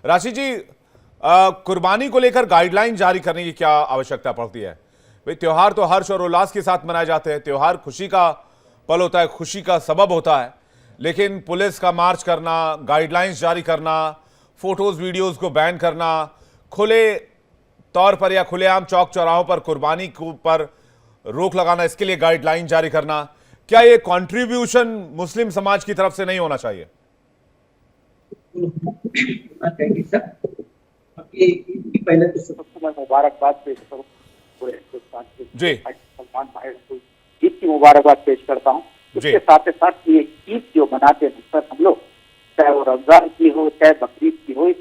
राशि जी, कुर्बानी को लेकर गाइडलाइन जारी करने की क्या आवश्यकता पड़ती है? भाई त्योहार तो हर्ष और उल्लास के साथ मनाए जाते हैं, त्योहार खुशी का पल होता है, खुशी का सबब होता है, लेकिन पुलिस का मार्च करना, गाइडलाइंस जारी करना, फोटोज वीडियोस को बैन करना, खुले तौर पर या खुलेआम चौक चौराहों पर कुर्बानी पर रोक लगाना, इसके लिए गाइडलाइन जारी करना, क्या ये कंट्रीब्यूशन मुस्लिम समाज की तरफ से नहीं होना चाहिए? पहले तो सबको मैं मुबारकबाद पेश करूँ पूरे हिंदुस्तान के जी सलमान भाई को ईद की मुबारकबाद पेश करता हूँ। उसके साथ साथ ये ईद जो मनाते हैं सर हम लोग, चाहे वो रमजान की हो चाहे बकरीद की हो,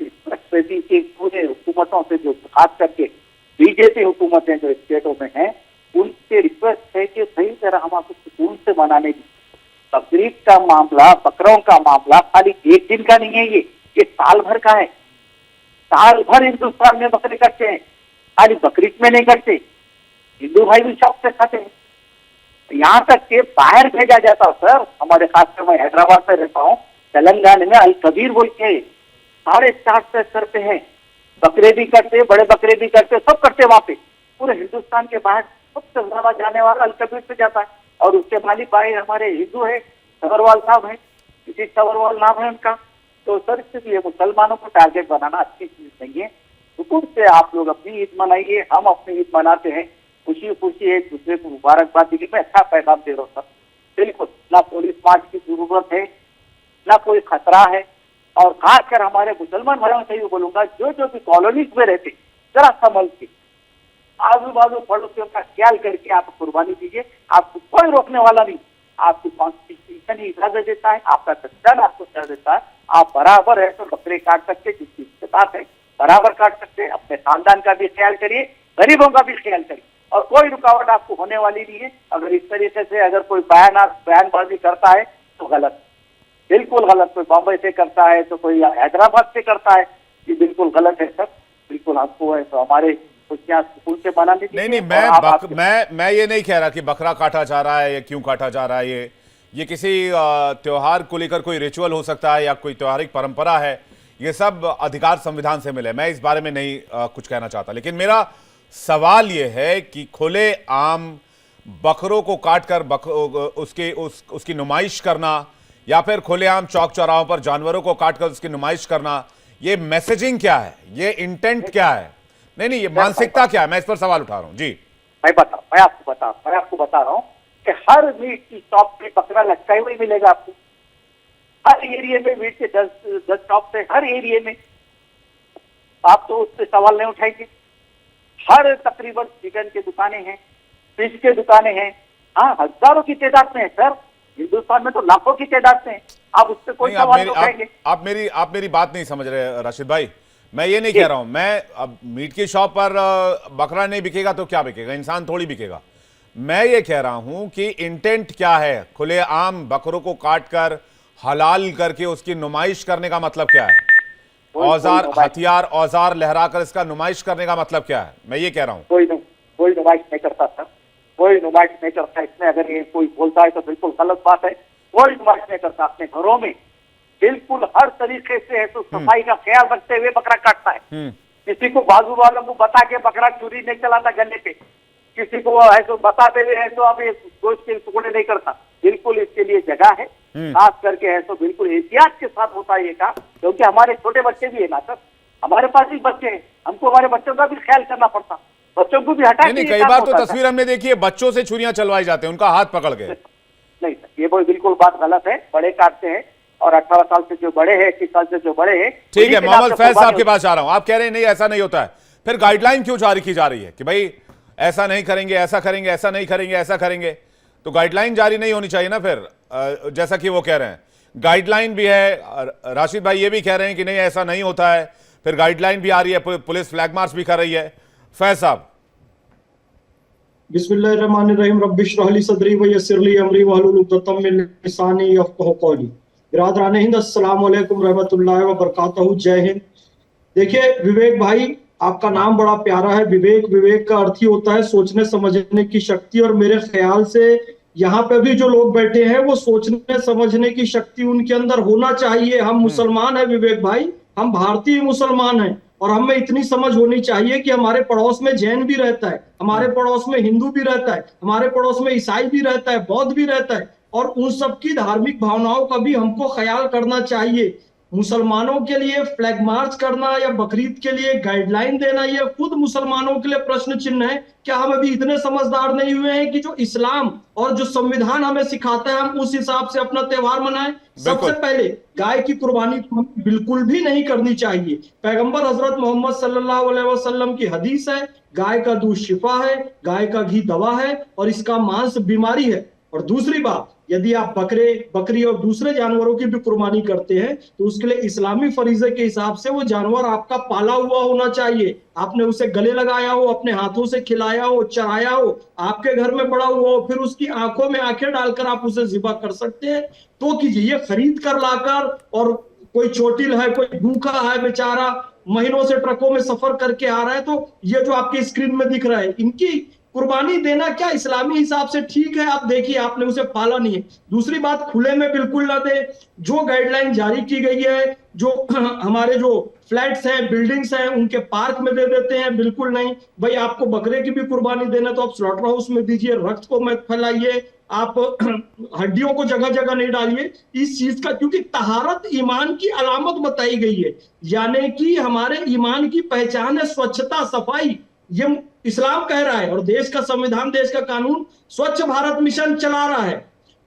के पूरे हुकूमतों से जो खास करके बीजेपी हुकूमतें जो स्टेटों में हैं उनसे रिक्वेस्ट है कि सही तरह हम आपको सुकून से मनाने की। बकरीद का मामला, बकरों का मामला खाली एक दिन का नहीं है, ये साल भर का है। साल भर हिंदुस्तान में बकरे कटते हैं, खाली बकरीद में नहीं कटते, हिंदू भाई भी शौक से खाते हैं। यहाँ तक के बाहर भेजा जाता सर, हमारे खासकर मैं हैदराबाद में रहता हूँ, तेलंगाना में अल कबीर बोलते 450 स्तर पे है, बकरे भी करते, बड़े बकरे भी करते, सब करते वहां पे। पूरे हिंदुस्तान के बाहर सबसे ज्यादा जाने वाला अल कबीर से जाता है, और उसके मालिक भाई हमारे हिंदू है, सबरवाल साहब है, किसी सबरवाल नाम है उनका। तो सर इसलिए मुसलमानों को टारगेट बनाना अच्छी चीज नहीं है। सुकून से आप लोग अपनी ईद मनाइए, हम अपनी ईद मनाते हैं, खुशी खुशी एक दूसरे को मुबारकबाद दीजिए। मैं अच्छा पैगाम दे रहा हूँ सर, बिल्कुल ना पुलिस मार्च की जरूरत है, ना कोई खतरा है। और खासकर हमारे मुसलमान भाइयों से ही बोलूंगा, जो भी कॉलोनीज में रहते जरा संभल के आजू बाजू पड़ोसियों का ख्याल करके आप कुर्बानी दीजिए, आपको कोई रोकने वाला नहीं। आपकी कॉन्स्टिट्यूशन ही इजाजत देता है, आपका संविधान आपको इजाजत देता है, आप बराबर है तो बकरे काट सकते, जिसकी इस्तेमाल है बराबर काट सकते। अपने खानदान का भी ख्याल करिए, गरीबों का भी ख्याल करिए, और कोई रुकावट आपको होने वाली नहीं है। अगर इस तरीके से अगर कोई बयानबाजी करता है तो गलत, बिल्कुल गलत। कोई बॉम्बे से करता है तो कोई हैदराबाद से करता है, ये बिल्कुल गलत है सर। बिल्कुल आपको है तो हमारे स्कूल से बनाने नहीं, मैं ये नहीं कह रहा कि बकरा काटा जा रहा है या क्यों काटा जा रहा है। ये किसी त्योहार को लेकर कोई रिचुअल हो सकता है या कोई त्योहारिक परंपरा है, ये सब अधिकार संविधान से मिले, मैं इस बारे में नहीं कुछ कहना चाहता। लेकिन मेरा सवाल ये है कि खुले आम बकरों को काटकर उसकी नुमाइश करना, या फिर खुलेआम चौक चौराहों पर जानवरों को काटकर उसकी नुमाइश करना, ये मैसेजिंग क्या है, ये इंटेंट क्या है? नहीं, ये मानसिकता क्या है? मैं इस पर सवाल उठा रहा हूँ जी। मैं आपको बता रहा हूँ कि हर मीट की शॉप पे बकरा लटका हुआ मिलेगा आपको, हर एरिया में मीट के 10 शॉप पे, हर एरिया में। आप तो उससे सवाल नहीं उठाएंगे। हर तकरीबन चिकन की दुकानें हैं, फिश के दुकानें हैं, हाँ हजारों की तादाद में है सर, हिंदुस्तान में तो लाखों की तादाद में है। आप उससे कोई सवाल नहीं उठाएंगे। आप मेरी बात नहीं समझ रहे राशिद भाई। मैं ये नहीं कह रहा हूं, मैं अब मीट की शॉप पर बकरा नहीं बिकेगा तो क्या बिकेगा, इंसान थोड़ी बिकेगा। मैं ये कह रहा हूं कि इंटेंट क्या है, खुलेआम बकरों को काटकर हलाल करके उसकी नुमाइश करने का मतलब क्या है? औजार, हथियार, औजार लहराकर इसका नुमाइश करने का मतलब क्या है? मैं ये कह रहा हूँ कोई नुमाइश नहीं करता सर, कोई नुमाइश नहीं करता। इसमें अगर ये कोई बोलता है तो बिल्कुल गलत बात है। कोई नुमाइश नहीं करता, अपने घरों में बिल्कुल हर तरीके से है तो सफाई का ख्याल रखते हुए बकरा काटता है। किसी को बाजू वालों को बता के बकरा चोरी नहीं चलाता गले पे, किसी को ऐसे बताते हुए है तो अब ये गोश्त के टुकड़े नहीं करता। बिल्कुल इसके लिए जगह है, खास करके है तो बिल्कुल एहतियात के साथ होता है ये काम, क्योंकि हमारे छोटे बच्चे भी है ना सर, हमारे पास भी बच्चे हैं, हमको हमारे बच्चों का भी ख्याल करना पड़ता, बच्चों को भी हटा। नहीं, कई बार तो तस्वीर हमने देखी है, बच्चों से छुरियां चलवाई जाते हैं, उनका हाथ पकड़ के। नहीं सर, ये बिल्कुल बात गलत है। बड़े काटते हैं, और 18 साल से जो बड़े हैं, 21 साल से जो बड़े हैं। ठीक है, मोहम्मद फैज साहब के पास आ रहा हूं। आप कह रहे हैं नहीं ऐसा नहीं होता है, फिर गाइडलाइन क्यों जारी की जा रही है कि भाई ऐसा नहीं करेंगे, ऐसा करेंगे, ऐसा नहीं करेंगे, ऐसा करेंगे? तो गाइडलाइन जारी नहीं होनी चाहिए ना फिर, जैसा कि वो कह रहे हैं। गाइडलाइन भी है, राशिद भाई ये भी कह रहे हैं कि नहीं ऐसा नहीं होता है, फिर गाइडलाइन भी आ रही है, पुलिस फ्लैग मार्च भी कर रही है। फैज साहब। बिस्मिल्लाहिर्रहमानिर्रहीम, रब्बिश्रह ली सदरी व यस्सिर ली अमरी वहलुल उक़दतम मिन लिसानी यफ़क़हू क़ौली। बिरादरान हिंद, अस्सलाम वालेकुम रहमतुल्लाहि व बरकातहू, जय हिंद। देखिए विवेक भाई, आपका नाम बड़ा प्यारा है, विवेक का अर्थ ही होता है सोचने समझने की शक्ति। और मेरे ख्याल से यहाँ पे भी जो लोग बैठे हैं वो सोचने समझने की शक्ति उनके अंदर होना चाहिए। हम मुसलमान हैं विवेक भाई, हम भारतीय मुसलमान हैं और हमें इतनी समझ होनी चाहिए कि हमारे पड़ोस में जैन भी रहता है, हमारे पड़ोस में हिंदू भी रहता है, हमारे पड़ोस में ईसाई भी रहता है, बौद्ध भी रहता है, और उन सबकी धार्मिक भावनाओं का भी हमको ख्याल करना चाहिए। मुसलमानों के लिए फ्लैग मार्च करना या बकरीद के लिए गाइडलाइन देना, ये खुद मुसलमानों के लिए प्रश्न चिन्ह है। क्या हम अभी इतने समझदार नहीं हुए हैं कि जो इस्लाम और जो संविधान हमें सिखाता है हम उस हिसाब से अपना त्योहार मनाएं? सबसे पहले गाय की कुर्बानी तो हमें बिल्कुल भी नहीं करनी चाहिए। पैगंबर हजरत मोहम्मद सल्लल्लाहु अलैहि वसल्लम की हदीस है, गाय का दूध शिफा है, गाय का घी दवा है और इसका मांस बीमारी है। और दूसरी बात, यदि आप बकरे, बकरी और दूसरे जानवरों की भी कुर्बानी करते हैं तो उसके लिए इस्लामी फरीजे के हिसाब से वो जानवर आपका पाला हुआ होना चाहिए, आपने उसे गले लगाया हो, अपने हाथों से खिलाया हो, चराया हो, आपके घर में बड़ा हुआ हो, फिर उसकी आंखों में आंखें डालकर आप उसे जिबा कर सकते हैं तो कीजिए। ये खरीद कर लाकर, और कोई चोटिल है, कोई भूखा है बेचारा, महीनों से ट्रकों में सफर करके आ रहा है, तो ये जो आपके स्क्रीन में दिख रहा है, इनकी कुर्बानी देना क्या इस्लामी हिसाब से ठीक है? आप देखिए, आपने उसे पाला नहीं है। दूसरी बात, खुले में बिल्कुल ना दे। जो गाइडलाइन जारी की गई है, जो हमारे जो फ्लैट्स हैं, बिल्डिंग्स हैं, उनके पार्क में दे देते हैं, बिल्कुल नहीं। भाई आपको बकरे की भी कुर्बानी देना तो आप स्लॉटर हाउस में दीजिए, रक्त को मत फैलाइए, आप हड्डियों को जगह जगह नहीं डालिए इस चीज का, क्योंकि तहारत ईमान की अलामत बताई गई है, यानी कि हमारे ईमान की पहचान है स्वच्छता, सफाई। ये इस्लाम कह रहा है और देश का संविधान, देश का कानून स्वच्छ भारत मिशन चला रहा है।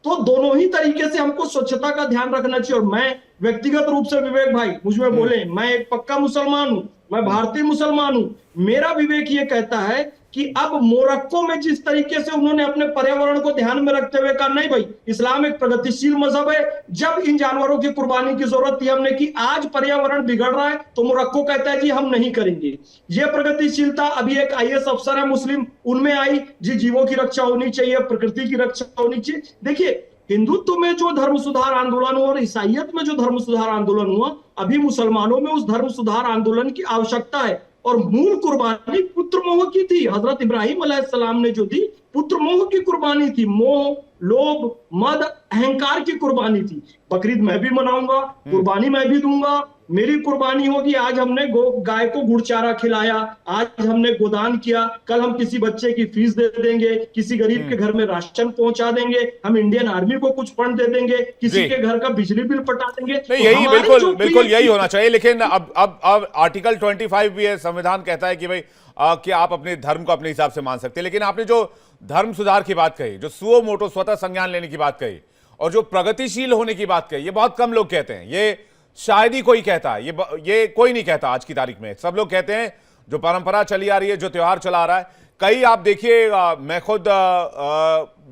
तो दोनों ही तरीके से हमको स्वच्छता का ध्यान रखना चाहिए। और मैं व्यक्तिगत रूप से, विवेक भाई मुझ में बोले, मैं एक पक्का मुसलमान हूं, मैं भारतीय मुसलमान हूं। मेरा विवेक ये कहता है कि अब मोरक्को में जिस तरीके से उन्होंने अपने पर्यावरण को ध्यान में रखते हुए कहा, नहीं भाई इस्लाम एक प्रगतिशील मजहब है, जब इन जानवरों की कुर्बानी की जरूरत थी हमने की, आज पर्यावरण बिगड़ रहा है तो मोरक्को कहता है जी हम नहीं करेंगे। ये प्रगतिशीलता अभी एक आईएएस अफसर है मुस्लिम, उनमें आई जी, जीवों की रक्षा होनी चाहिए, प्रकृति की रक्षा होनी चाहिए। देखिए, हिंदुत्व में जो धर्म सुधार आंदोलन हुआ और ईसाइयत में जो धर्म सुधार आंदोलन हुआ, अभी मुसलमानों में उस धर्म सुधार आंदोलन की आवश्यकता है। और मूल कुर्बानी पुत्र मोह की थी। हजरत इब्राहिम अलैहिस्सलाम ने जो दी, पुत्र मोह की कुर्बानी थी, मोह, लोभ, मद, अहंकार की कुर्बानी थी। बकरीद मैं भी मनाऊंगा, कुर्बानी मैं भी दूंगा, मेरी कुर्बानी होगी। आज हमने गाय को गुड़चारा खिलाया, आज हमने गोदान किया, कल हम किसी बच्चे की फीस दे देंगे, किसी गरीब के घर में राशन पहुंचा देंगे, हम इंडियन आर्मी को कुछ फंड दे देंगे, किसी के घर का बिजली बिल पटा देंगे। नहीं, यही बिल्कुल यही होना चाहिए। लेकिन अब आर्टिकल 25 भी है, संविधान कहता है कि भाई कि आप अपने धर्म को अपने हिसाब से मान सकते हैं। लेकिन आपने जो धर्म सुधार की बात कही, जो सुओ मोटो स्वतः संज्ञान लेने की बात कही, और जो प्रगतिशील होने की बात कही, ये बहुत कम लोग कहते हैं। ये शायद ही कोई कहता है, ये कोई नहीं कहता आज की तारीख में। सब लोग कहते हैं जो परंपरा चली आ रही है, जो त्योहार चला आ रहा है। कई आप देखिए, मैं खुद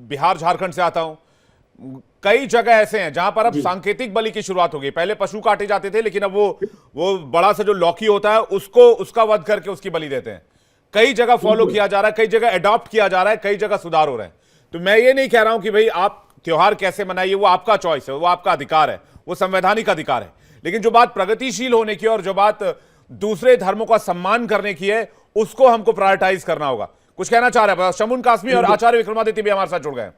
बिहार झारखंड से आता हूं, कई जगह ऐसे हैं जहां पर अब सांकेतिक बलि की शुरुआत हो गई। पहले पशु काटे जाते थे, लेकिन अब वो बड़ा सा जो लौकी होता है उसका वध करके उसकी बलि देते हैं। कई जगह फॉलो किया जा रहा है, कई जगह अडॉप्ट किया जा रहा है, कई जगह सुधार हो रहे हैं। तो मैं ये नहीं कह रहा हूं कि भाई आप त्योहार कैसे मनाइए, वो आपका चॉइस है, वो आपका अधिकार है, वो संवैधानिक अधिकार है। लेकिन जो बात प्रगतिशील होने की और जो बात दूसरे धर्मों का सम्मान करने की है, उसको हमको प्रायोरिटाइज करना होगा। कुछ कहना चाह रहे हैं शमून कासमी और आचार्य विक्रमादित्य भी हमारे साथ जुड़ गए।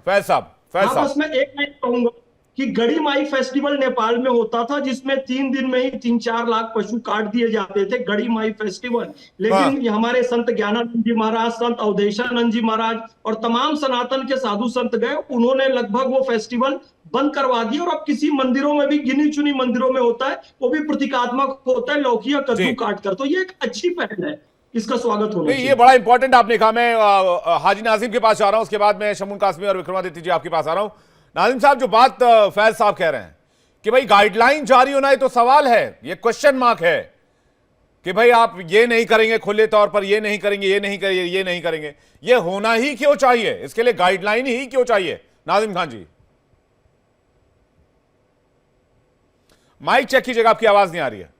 फैज साहब। बस मैं एक लाइन कहूंगा कि गड़ी माई फेस्टिवल नेपाल में होता था, जिसमें 3 दिन में ही 3-4 लाख पशु काट दिए जाते थे, गड़ी माई फेस्टिवल। लेकिन हमारे संत ज्ञानानंद जी महाराज, संत अवधेशानंद जी महाराज और तमाम सनातन के साधु संत गए, उन्होंने लगभग वो फेस्टिवल बंद करवा दिया। और अब किसी मंदिरों में भी, गिनी चुनी मंदिरों में होता है, वो भी प्रतीकात्मक होता है, लौकी या कद्दू काट कर। तो ये एक अच्छी पहल है, इसका स्वागत होना चाहिए। ये बड़ा इंपॉर्टेंट आपने कहा। मैं हाजी नाजिम के पास जा रहा हूं, उसके बाद मैं शमून कासमी और विक्रमादित्य जी आपके पास आ रहा हूं। नाजिम साहब, जो बात फैज साहब कह रहे हैं कि भाई गाइडलाइन जारी होना है, तो सवाल है, ये क्वेश्चन मार्क है कि भाई आप ये नहीं करेंगे खुले तौर पर, ये नहीं करेंगे, ये नहीं करेंगे, ये नहीं करेंगे, ये होना ही क्यों चाहिए? इसके लिए गाइडलाइन ही क्यों चाहिए? नाजिम खान जी, माइक चेक कीजिएगा, आपकी आवाज नहीं आ रही है।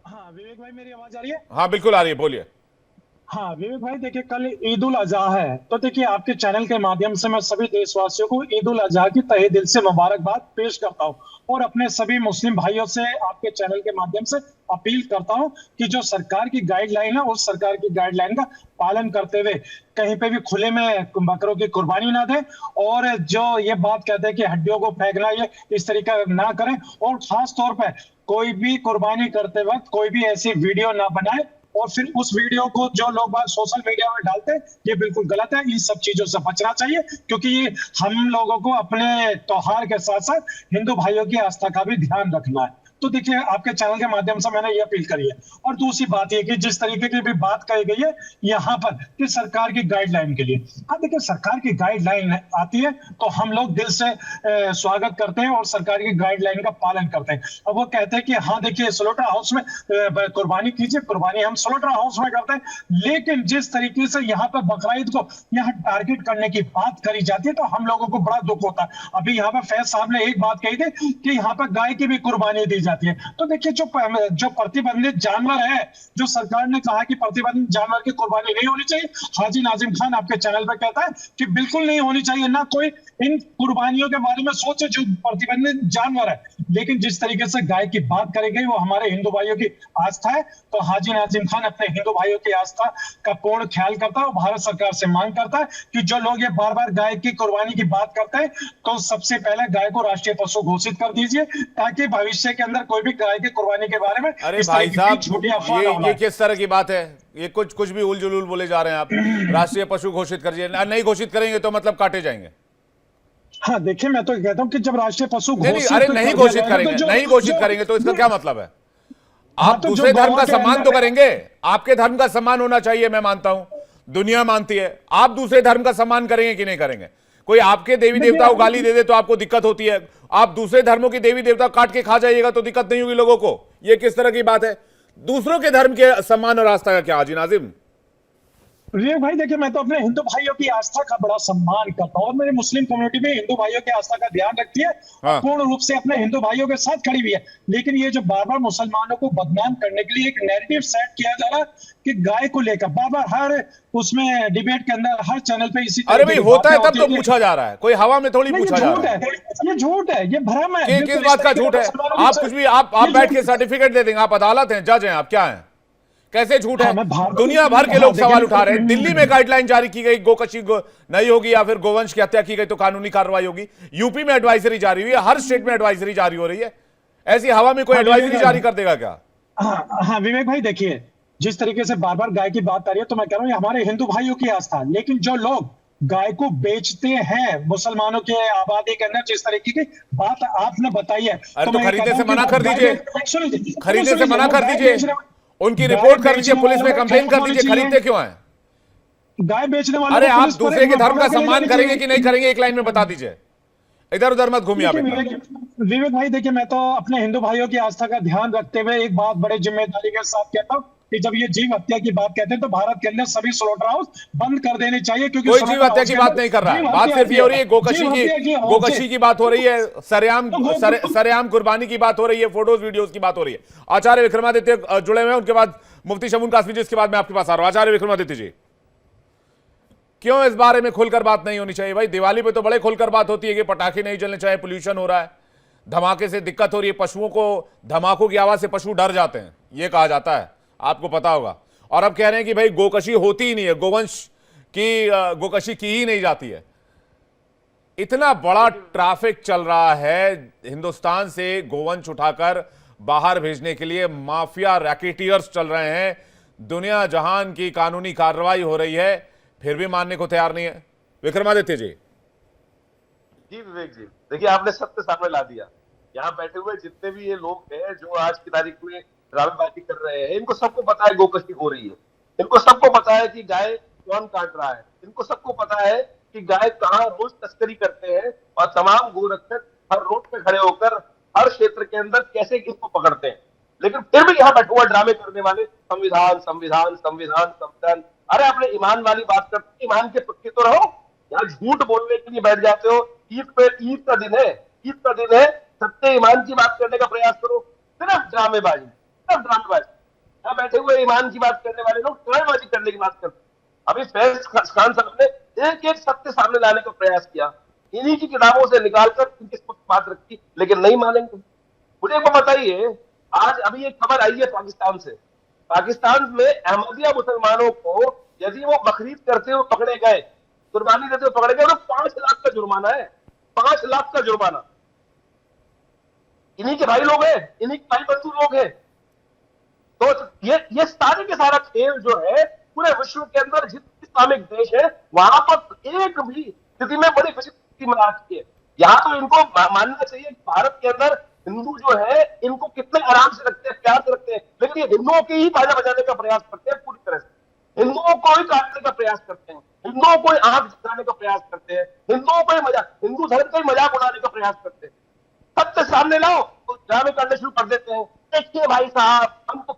हाँ विवेक भाई, मेरी आवाज आ रही है? हाँ बिल्कुल आ रही है, बोलिए। हाँ विवेक भाई, देखिए कल ईद उल अजहा है, तो देखिए आपके चैनल के माध्यम से मैं सभी देशवासियों को ईद उल अजहा की तहे दिल से मुबारकबाद पेश करता हूँ। और अपने सभी मुस्लिम भाइयों से आपके चैनल के माध्यम से अपील करता हूँ कि जो सरकार की गाइडलाइन है उस सरकार की गाइडलाइन का पालन करते हुए कहीं पे भी खुले में बकरों की कुर्बानी ना दें। और जो ये बात कहते हैं कि हड्डियों को फेंकना, ये इस तरीका ना करें। और खास तौर पर कोई भी कुर्बानी करते वक्त कोई भी ऐसी वीडियो ना बनाए और फिर उस वीडियो को जो लोग बात सोशल मीडिया में डालते हैं, ये बिल्कुल गलत है। इन सब चीजों से बचना चाहिए, क्योंकि ये हम लोगों को अपने त्योहार के साथ साथ हिंदू भाइयों की आस्था का भी ध्यान रखना है। तो देखिए आपके चैनल के माध्यम से मैंने ये अपील करी है। और दूसरी बात ये कि जिस तरीके की भी बात कही गई है यहाँ पर कि सरकार की गाइडलाइन के लिए, हाँ देखिए सरकार की गाइडलाइन आती है तो हम लोग दिल से स्वागत करते हैं और सरकार की गाइडलाइन का पालन करते हैं। अब वो कहते हैं कि हाँ देखिए स्लोटर हाउस में कुर्बानी कीजिए, कुर्बानी हम स्लोटर हाउस में करते हैं। लेकिन जिस तरीके से यहाँ पर बकरा ईद को यहाँ टारगेट करने की बात करी जाती है तो हम लोगों को बड़ा दुख होता है। अभी यहाँ पर फैज साहब ने एक बात कही थी कि यहाँ पर गाय की भी कुर्बानी दी जाती है। तो देखिए जो प्रतिबंधित जानवर है, जो सरकार ने कहा कि प्रतिबंधित जानवर की कुर्बानी नहीं होनी चाहिए, हाजी नाजिम खान आपके चैनल पर कहता है कि बिल्कुल नहीं होनी चाहिए। ना कोई इन कुर्बानियों के बारे में सोचे जो प्रतिबंधित जानवर है। लेकिन जिस तरीके से गाय की बात करी गई वो हमारे हिंदू भाइयों की आस्था है, तो हाजी नाजिम खान अपने हिंदू भाइयों की आस्था का पूर्ण ख्याल करता है और भारत सरकार से मांग करता है कि जो लोग ये बार बार गाय की कुर्बानी की बात करते हैं तो सबसे पहले गाय को राष्ट्रीय पशु घोषित कर दीजिए, ताकि भविष्य के अंदर कोई भी गाय की कुर्बानी के बारे में अरे भाई साहब, ये किस तरह की बात है? ये कुछ भी उल जुलूल बोले जा रहे हैं आप। राष्ट्रीय पशु घोषित करिए, नहीं घोषित करेंगे तो मतलब काटे जाएंगे। हाँ देखिए मैं तो कहता हूँ कि जब राष्ट्रीय पशु अरे नहीं घोषित करेंगे, नहीं घोषित करेंगे तो इसका क्या मतलब है? आप दूसरे धर्म का सम्मान तो करेंगे, आपके धर्म का सम्मान होना चाहिए, मैं मानता हूं, दुनिया मानती है। आप दूसरे धर्म का सम्मान करेंगे कि नहीं करेंगे? कोई आपके देवी देवता को गाली दे दे तो आपको दिक्कत होती है, आप दूसरे धर्मों की देवी देवता काट के खा जाइएगा तो दिक्कत नहीं होगी लोगों को। ये किस तरह की बात है? दूसरों के धर्म के सम्मान और आस्था का क्या हाजी नाजिम? विवेक भाई देखिए मैं तो अपने हिंदू भाइयों की आस्था का बड़ा सम्मान करता हूँ और मेरी मुस्लिम कम्युनिटी भी हिंदू भाइयों की आस्था का ध्यान रखती है। हाँ। पूर्ण रूप से अपने हिंदू भाइयों के साथ खड़ी हुई है। लेकिन ये जो बार बार मुसलमानों को बदनाम करने के लिए एक नैरेटिव सेट किया जा रहा है कि गाय को लेकर बार बार हर उसमें डिबेट के अंदर हर चैनल पे इसी अरे भाई होता है तब तो पूछा जा रहा है, कोई हवा में थोड़ी पूछा जा रहा है। ये झूठ है, ये भ्रम है। किस बात का झूठ है? आप कुछ भी आप बैठ के सर्टिफिकेट दे देंगे, आप अदालत हैं, जज हैं, आप क्या हैं? कैसे झूठ है? दुनिया भर के लोग सवाल उठा रहे हैं। दिल्ली में गाइडलाइन जारी की गई, गोकशी नहीं होगी या फिर गोवंश की हत्या की गई तो कानूनी कार्रवाई होगी। यूपी में एडवाइजरी जारी हुई है, हर स्टेट में एडवाइजरी जारी हो रही है। ऐसी हवा में कोई एडवाइजरी जारी कर देगा क्या? हाँ विवेक भाई देखिए जिस तरीके से बार बार गाय की बात आ रही है तो मैं कह रहा हूँ ये हमारे हिंदू भाइयों की आस्था। लेकिन जो लोग गाय को बेचते हैं मुसलमानों के आबादी के अंदर, जिस तरीके की बात आपने बताई है, तो खरीदने से मना कर दीजिए, खरीदने से मना कर दीजिए, उनकी रिपोर्ट कर लीजिए, पुलिस में कंप्लेन कर दीजिए। खरीदते क्यों हैं? गाय बेचने वाले? अरे आप दूसरे के धर्म का सम्मान करेंगे कि नहीं करेंगे, एक लाइन में बता दीजिए, इधर उधर मत घूमिए आप। विवेक भाई देखिए मैं तो अपने हिंदू भाइयों की आस्था का ध्यान रखते हुए एक बात बड़े जिम्मेदारी के साथ कहता हूँ कि जब ये जीव हत्या की बात कहते हैं तो भारत के अंदर सभी स्लॉटर हाउस बंद कर देने चाहिए, क्योंकि कोई जीव हत्या की बात नहीं कर रहा है। बात सिर्फ ये हो रही है गोकशी की बात हो रही है, सरेआम कुर्बानी की बात हो रही है, फोटोज वीडियोस की बात हो रही है। आचार्य विक्रमादित्य जुड़े हुए हैं, उनके बाद मुफ्ती शमून कासमी जी, इसके बाद मैं आपके पास आ रहा हूं। आचार्य विक्रमादित्य जी, क्यों इस बारे में खुलकर बात नहीं होनी चाहिए? भाई दिवाली पे तो बड़े खुलकर बात होती है कि पटाखे नहीं जलने चाहिए, पोल्यूशन हो रहा है, धमाके से दिक्कत हो रही है, पशुओं को धमाकों की आवाज से पशु डर जाते हैं, ये कहा जाता है, आपको पता होगा। और अब कह रहे हैं कि भाई गोकशी होती ही नहीं है, गोकशी की ही नहीं जाती है। इतना बड़ा ट्रैफिक चल रहा है, हिंदुस्तान से गोवंश उठाकर बाहर भेजने के लिए माफिया रैकेटियर्स चल रहे हैं, दुनिया जहान की कानूनी कार्रवाई हो रही है, फिर भी मानने को तैयार नहीं है। विक्रमादित्य जी। जी विवेक जी, देखिए आपने सत्य सामने ला दिया। यहाँ बैठे हुए जितने भी ये लोग हैं जो आज की तारीख में ड्रामेबाजी कर रहे हैं, इनको सबको पता है गोकशी हो रही है, इनको सबको पता है कि गाय कौन काट रहा है, इनको सबको पता है कि गाय कहाँ रोज तस्करी करते हैं और तमाम गोरक्षक हर रोड पे खड़े होकर हर क्षेत्र के अंदर कैसे इसको पकड़ते हैं। लेकिन फिर भी यहाँ बैठे हुआ ड्रामे करने वाले संविधान संविधान संविधान संविधान, अरे अपने ईमान वाली बात करते, ईमान के पक्के तो रहो, यार झूठ बोलने के लिए बैठ जाते हो। ईद का दिन है, ईद का दिन है, सत्य ईमान की बात करने का प्रयास करो, सिर्फ ड्रामेबाजी, सिर्फ ड्रामेबाजी। यहाँ बैठे हुए ईमान की बात करने वाले लोग टोलबाजी करने की बात करते हैं। अभी फैज खान साहब ने एक एक सत्य सामने लाने का प्रयास किया, इन्हीं की किताबों से निकालकर इनकी बात रखी, लेकिन नहीं मानेंगे। मुझे एक बात बताइए, आज अभी एक खबर आई है पाकिस्तान से, पाकिस्तान में अहमदिया मुसलमानों को यदि वो बकरीद करते हुए पकड़े गए, कुर्बानी देते हुए पकड़े गए, तो 5 लाख का जुर्माना है, 5 लाख का जुर्माना। इन्हीं के भाई लोग हैं, इन्हीं के भाई बंधु लोग हैं। तो ये सारे के सारा खेल जो है पूरे विश्व के अंदर जितने इस्लामिक देश है वहां पर एक भी स्थिति में बड़ी विचित्र में आ चुकी है। यहाँ तो इनको मानना चाहिए कि भारत के अंदर हिंदू जो है इनको कितने आराम से रखते हैं, प्यार से रखते हैं, लेकिन ये हिंदुओं की ही बाजा बजाने का प्रयास करते हैं पूरी तरह से। हिंदुओं को ही काटने का प्रयास करते हैं, हिंदुओं को ही आंख दिखाने का प्रयास करते हैं, हिंदुओं को ही मजाक, हिंदू धर्म का ही मजाक उड़ाने का प्रयास करते हैं। सत्य सामने लाओ तो ड्रामे करने शुरू कर देते हैं। देखिए भाई साहब, हमको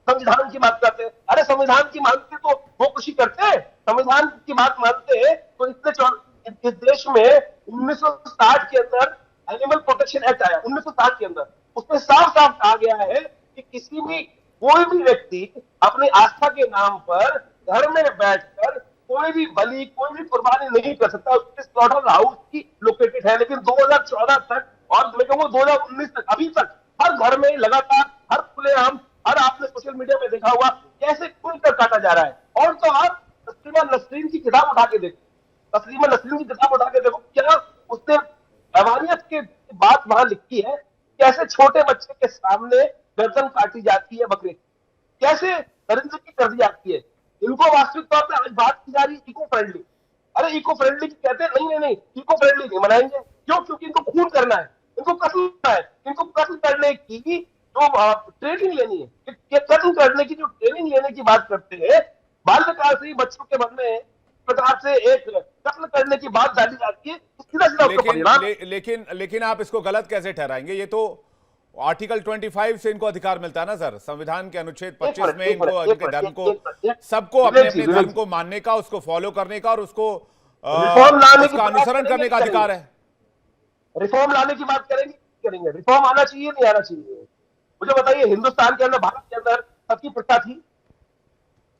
संविधान की बात करते हैं। अरे संविधान की मानते तो वो खुशी करते हैं, संविधान की बात मानते तो इस देश में 1960 के अंदर एनिमल प्रोटेक्शन एक्ट आया 1960 के अंदर, उसमें साफ साफ कहा गया है कि किसी भी कोई भी व्यक्ति अपनी आस्था के नाम पर घर में बैठकर कोई भी बलि, कोई भी कुर्बानी नहीं कर सकता। उसके स्लॉटर हाउस की लोकेटेड है, लेकिन 2014 तक और मैं कहूँगा 2019 तक अभी तक हर घर में लगातार, हर खुलेआम, हर आपने सोशल मीडिया में देखा होगा कैसे खुलकर काटा जा रहा है। और तो आप तस्लीमा नसरीन की किताब उठा के देखो, तस्लीमा नसरीन की किताब उठा के देखो, क्या उसने हैवानियत की बात वहां लिखी है, कैसे छोटे बच्चे के सामने गर्दन काटी जाती है बकरे, कैसे दरिंदगी कर दी जाती है। इनको वास्तविक तौर पर आज बात की जा रही है इको फ्रेंडली। अरे इको फ्रेंडली कहते हैं, नहीं इको फ्रेंडली नहीं मनाएंगे। क्यों? क्योंकि इनको खून करना है, इनको कत्ल करना है, इनको कत्ल करने की जो ट्रेनिंग लेनी है, कत्ल करने की जो ट्रेनिंग लेने की बात करते हैं, बाल्यकाल से ही बच्चों के मन में प्रकार से एक कत्ल करने की बात डाली जाती है। सीधा सीधा उसका परिणाम। लेकिन आप इसको गलत कैसे ठहराएंगे? ये तो आर्टिकल 25 से इनको अधिकार मिलता है ना सर, संविधान के अनुच्छेद 25 में इनको इनके धर्म को, सबको अपने अपने धर्म को मानने का, उसको फॉलो करने का और उसको उसका अनुसरण करने का अधिकार है। रिफॉर्म लाने की बात करेंगे, रिफॉर्म आना चाहिए नहीं आना चाहिए? मुझे बताइए, हिंदुस्तान के अंदर, भारत के अंदर सती प्रथा थी,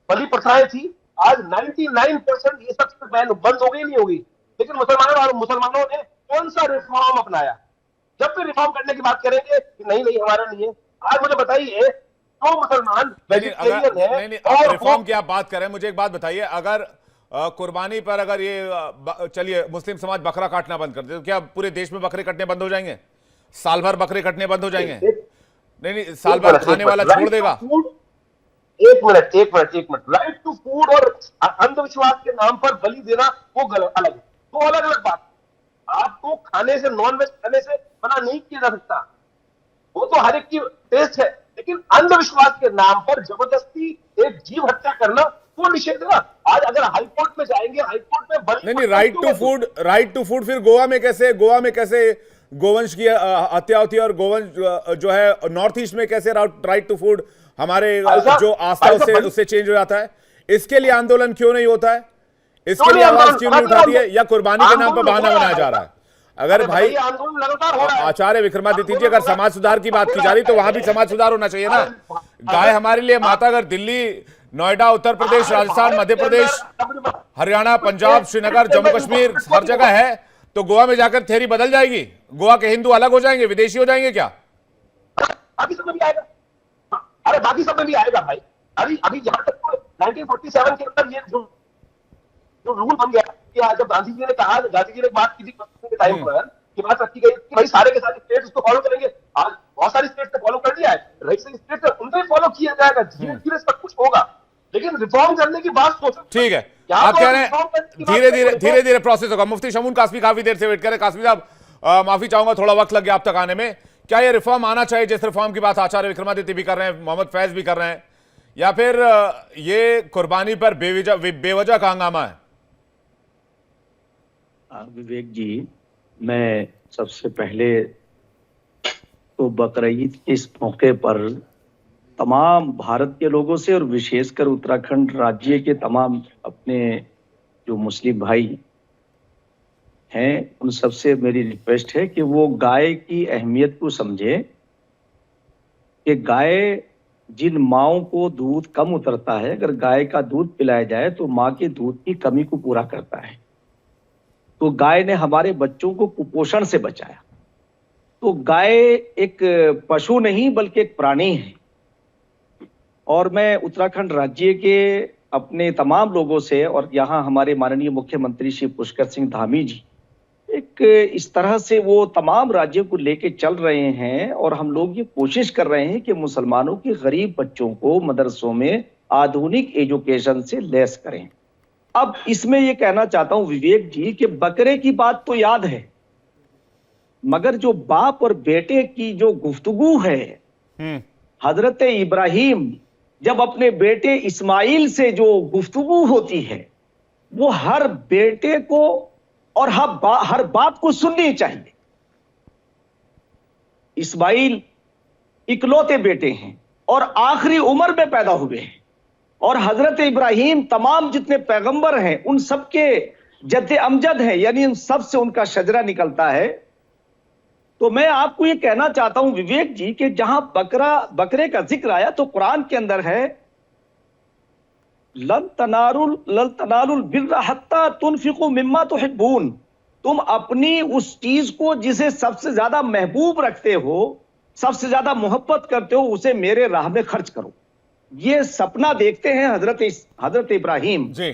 बलि प्रथाएं थी, आज 99% ये सब बंद हो गई नहीं होगी, लेकिन मुसलमानों ने कौन सा रिफॉर्म अपनाया? जब भी रिफॉर्म करने की बात करेंगे कि नहीं हमारा नहीं है। आज मुझे बताइए, तो मुसलमान वेजिटेरियन है और रिफॉर्म की आप बात करें, मुझे एक बात बताइए, अगर कुर्बानी पर अगर ये चलिए मुस्लिम समाज बकरा काटना बंद कर दे तो क्या पूरे देश में बकरे कटने बंद हो जाएंगे? साल भर बकरे कटने बंद हो जाएंगे? नहीं, साल भर खाने वाला छोड़ देगा। एक मिनट, राइट टू फूड और अंधविश्वास के नाम पर बलि देना वो गलत, अलग, दो अलग अलग बात। आपको खाने से, नॉन वेज खाने से मना नहीं किया जा सकता, वो तो हर एक की टेस्ट है, लेकिन अंधविश्वास के नाम पर जबरदस्ती एक जीव हत्या करना वो निषेध है। आज अगर हाईकोर्ट में जाएंगे, हाईकोर्ट में नहीं, राइट टू फूड फिर गोवा में कैसे गोवंश की हत्या होती है और गोवंश जो है नॉर्थ ईस्ट में कैसे राइट टू फूड हमारे जो आस्था उससे चेंज हो जाता है? इसके लिए आंदोलन क्यों नहीं होता है? इसके लिए आवाज क्यों नहीं उठाती है? या कुर्बानी के नाम पर बहाना बनाया जा रहा है? अगर भाई आचार्य विक्रमादित्य जी, अगर समाज सुधार की बात की जा रही तो वहां भी समाज सुधार होना चाहिए ना। गाय हमारे लिए माता, अगर दिल्ली, नोएडा, उत्तर प्रदेश, राजस्थान, मध्य प्रदेश, हरियाणा, पंजाब, श्रीनगर, जम्मू कश्मीर हर जगह है, तो गोवा में जाकर थ्योरी बदल जाएगी? गोवा के हिंदू अलग हो जाएंगे, विदेशी हो जाएंगे क्या? बाकी सब में भी आएगा। अरे बाकी सब में भी आएगा भाई। अभी जहां तक 1947 के अंदर ये जो रूल बन गया कि आज जब गांधी जी ने बात की थी के टाइम पर कि बात रखी गई कि भाई सारे के सारे स्टेट उसको फॉलो करेंगे। आज बहुत सारी स्टेट ने फॉलो कर लिया है, राइट सारी स्टेट ने उनको फॉलो किया जाएगा, धीरे सब कुछ होगा, लेकिन रिफॉर्म करने की बात सोचो। ठीक है, आप कह रहे हैं धीरे धीरे प्रोसेस होगा। मुफ्ती शमून कासमी काफी देर से वेट कर रहे हैं। कासमी साहब, माफी चाहूंगा, थोड़ा वक्त लग गया आप तक आने में। क्या ये रिफॉर्म आना चाहिए, जिस रिफॉर्म की बात आचार्य विक्रमादित्य भी कर रहे हैं, मोहम्मद फैज भी कर रहे हैं, या फिर ये कुर्बानी पर बेवजह का हंगामा है? विवेक जी, मैं सबसे पहले तो बकरीद के इस मौके पर तमाम भारत के लोगों से और विशेषकर उत्तराखंड राज्य के तमाम अपने जो मुस्लिम भाई हैं, उन सबसे मेरी रिक्वेस्ट है कि वो गाय की अहमियत को समझे कि गाय जिन माओं को दूध कम उतरता है, अगर गाय का दूध पिलाया जाए तो माँ के दूध की कमी को पूरा करता है। तो गाय ने हमारे बच्चों को कुपोषण से बचाया। तो गाय एक पशु नहीं बल्कि एक प्राणी है। और मैं उत्तराखंड राज्य के अपने तमाम लोगों से, और यहाँ हमारे माननीय मुख्यमंत्री श्री पुष्कर सिंह धामी जी एक इस तरह से वो तमाम राज्यों को लेके चल रहे हैं, और हम लोग ये कोशिश कर रहे हैं कि मुसलमानों के गरीब बच्चों को मदरसों में आधुनिक एजुकेशन से लैस करें। अब इसमें ये कहना चाहता हूं विवेक जी कि बकरे की बात तो याद है, मगर जो बाप और बेटे की जो गुफ्तगू है, हजरत इब्राहिम जब अपने बेटे इस्माइल से जो गुफ्तगू होती है वो हर बेटे को और हर बाप को सुननी चाहिए। इस्माइल इकलौते बेटे हैं और आखिरी उम्र में पैदा हुए हैं, और हजरत इब्राहिम तमाम जितने पैगंबर हैं उन सबके जद्दे अमजद हैं, यानी उन सब से उनका शजरा निकलता है। तो मैं आपको ये कहना चाहता हूं विवेक जी कि जहां बकरे का जिक्र आया तो कुरान के अंदर है लन तनालुल बिर्रा हत्ता तुनफिकू मिम्मा तुहिब्बून, तुम अपनी उस चीज को जिसे सबसे ज्यादा महबूब रखते हो, सबसे ज्यादा मोहब्बत करते हो, उसे मेरे राह में खर्च करो। ये सपना देखते हैं हजरत इब्राहिम जी।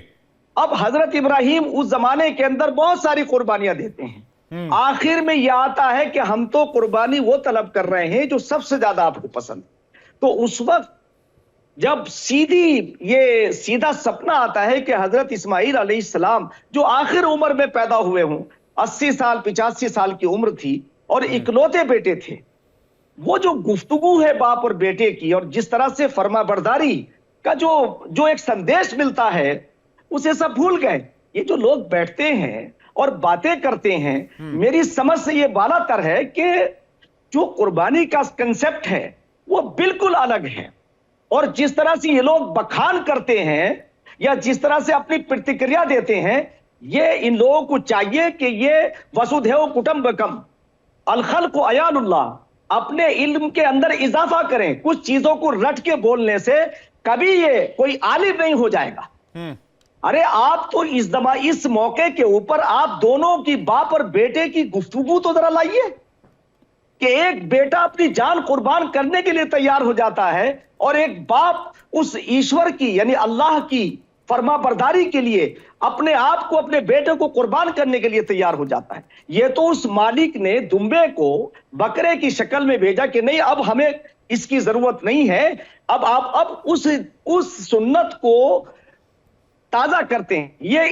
अब हजरत इब्राहिम उस जमाने के अंदर बहुत सारी कुर्बानियां देते हैं। आखिर में यह आता है कि हम तो कुर्बानी वो तलब कर रहे हैं जो सबसे ज्यादा आपको पसंद। तो उस वक्त जब सीधा सपना आता है कि हजरत इस्माइल अलैहिस्सलाम जो आखिर उम्र में पैदा हुए हों, 80 साल 85 साल की उम्र थी और इकलौते बेटे थे, वो जो गुफ्तगू है बाप और बेटे की और जिस तरह से फरमाबरदारी का जो एक संदेश मिलता है उसे सब भूल गए। ये जो लोग बैठते हैं और बातें करते हैं, मेरी समझ से ये बालातर है कि जो कुर्बानी का कंसेप्ट है वो बिल्कुल अलग है, और जिस तरह से ये लोग बखान करते हैं या जिस तरह से अपनी प्रतिक्रिया देते हैं, ये इन लोगों को चाहिए कि ये वसुधैव कुटुंबकम अलखल्कु अयालुल्लाह, अपने इल्म के अंदर इजाफा करें। कुछ चीजों को रट के बोलने से कभी ये कोई आलिम नहीं हो जाएगा। अरे आप तो इस मौके के ऊपर आप दोनों की बाप और बेटे की गुफ्तगू तो जरा लाइए कि एक बेटा अपनी जान कुर्बान करने के लिए तैयार हो जाता है और एक बाप उस ईश्वर की यानी अल्लाह की फरमाबरदारी के लिए अपने आप को, अपने बेटे को कुर्बान करने के लिए तैयार हो जाता है। यह तो उस मालिक ने दुम्बे को बकरे की शक्ल में भेजा कि नहीं अब हमें इसकी जरूरत नहीं है, अब उस सुन्नत को ताजा करते हैं। ये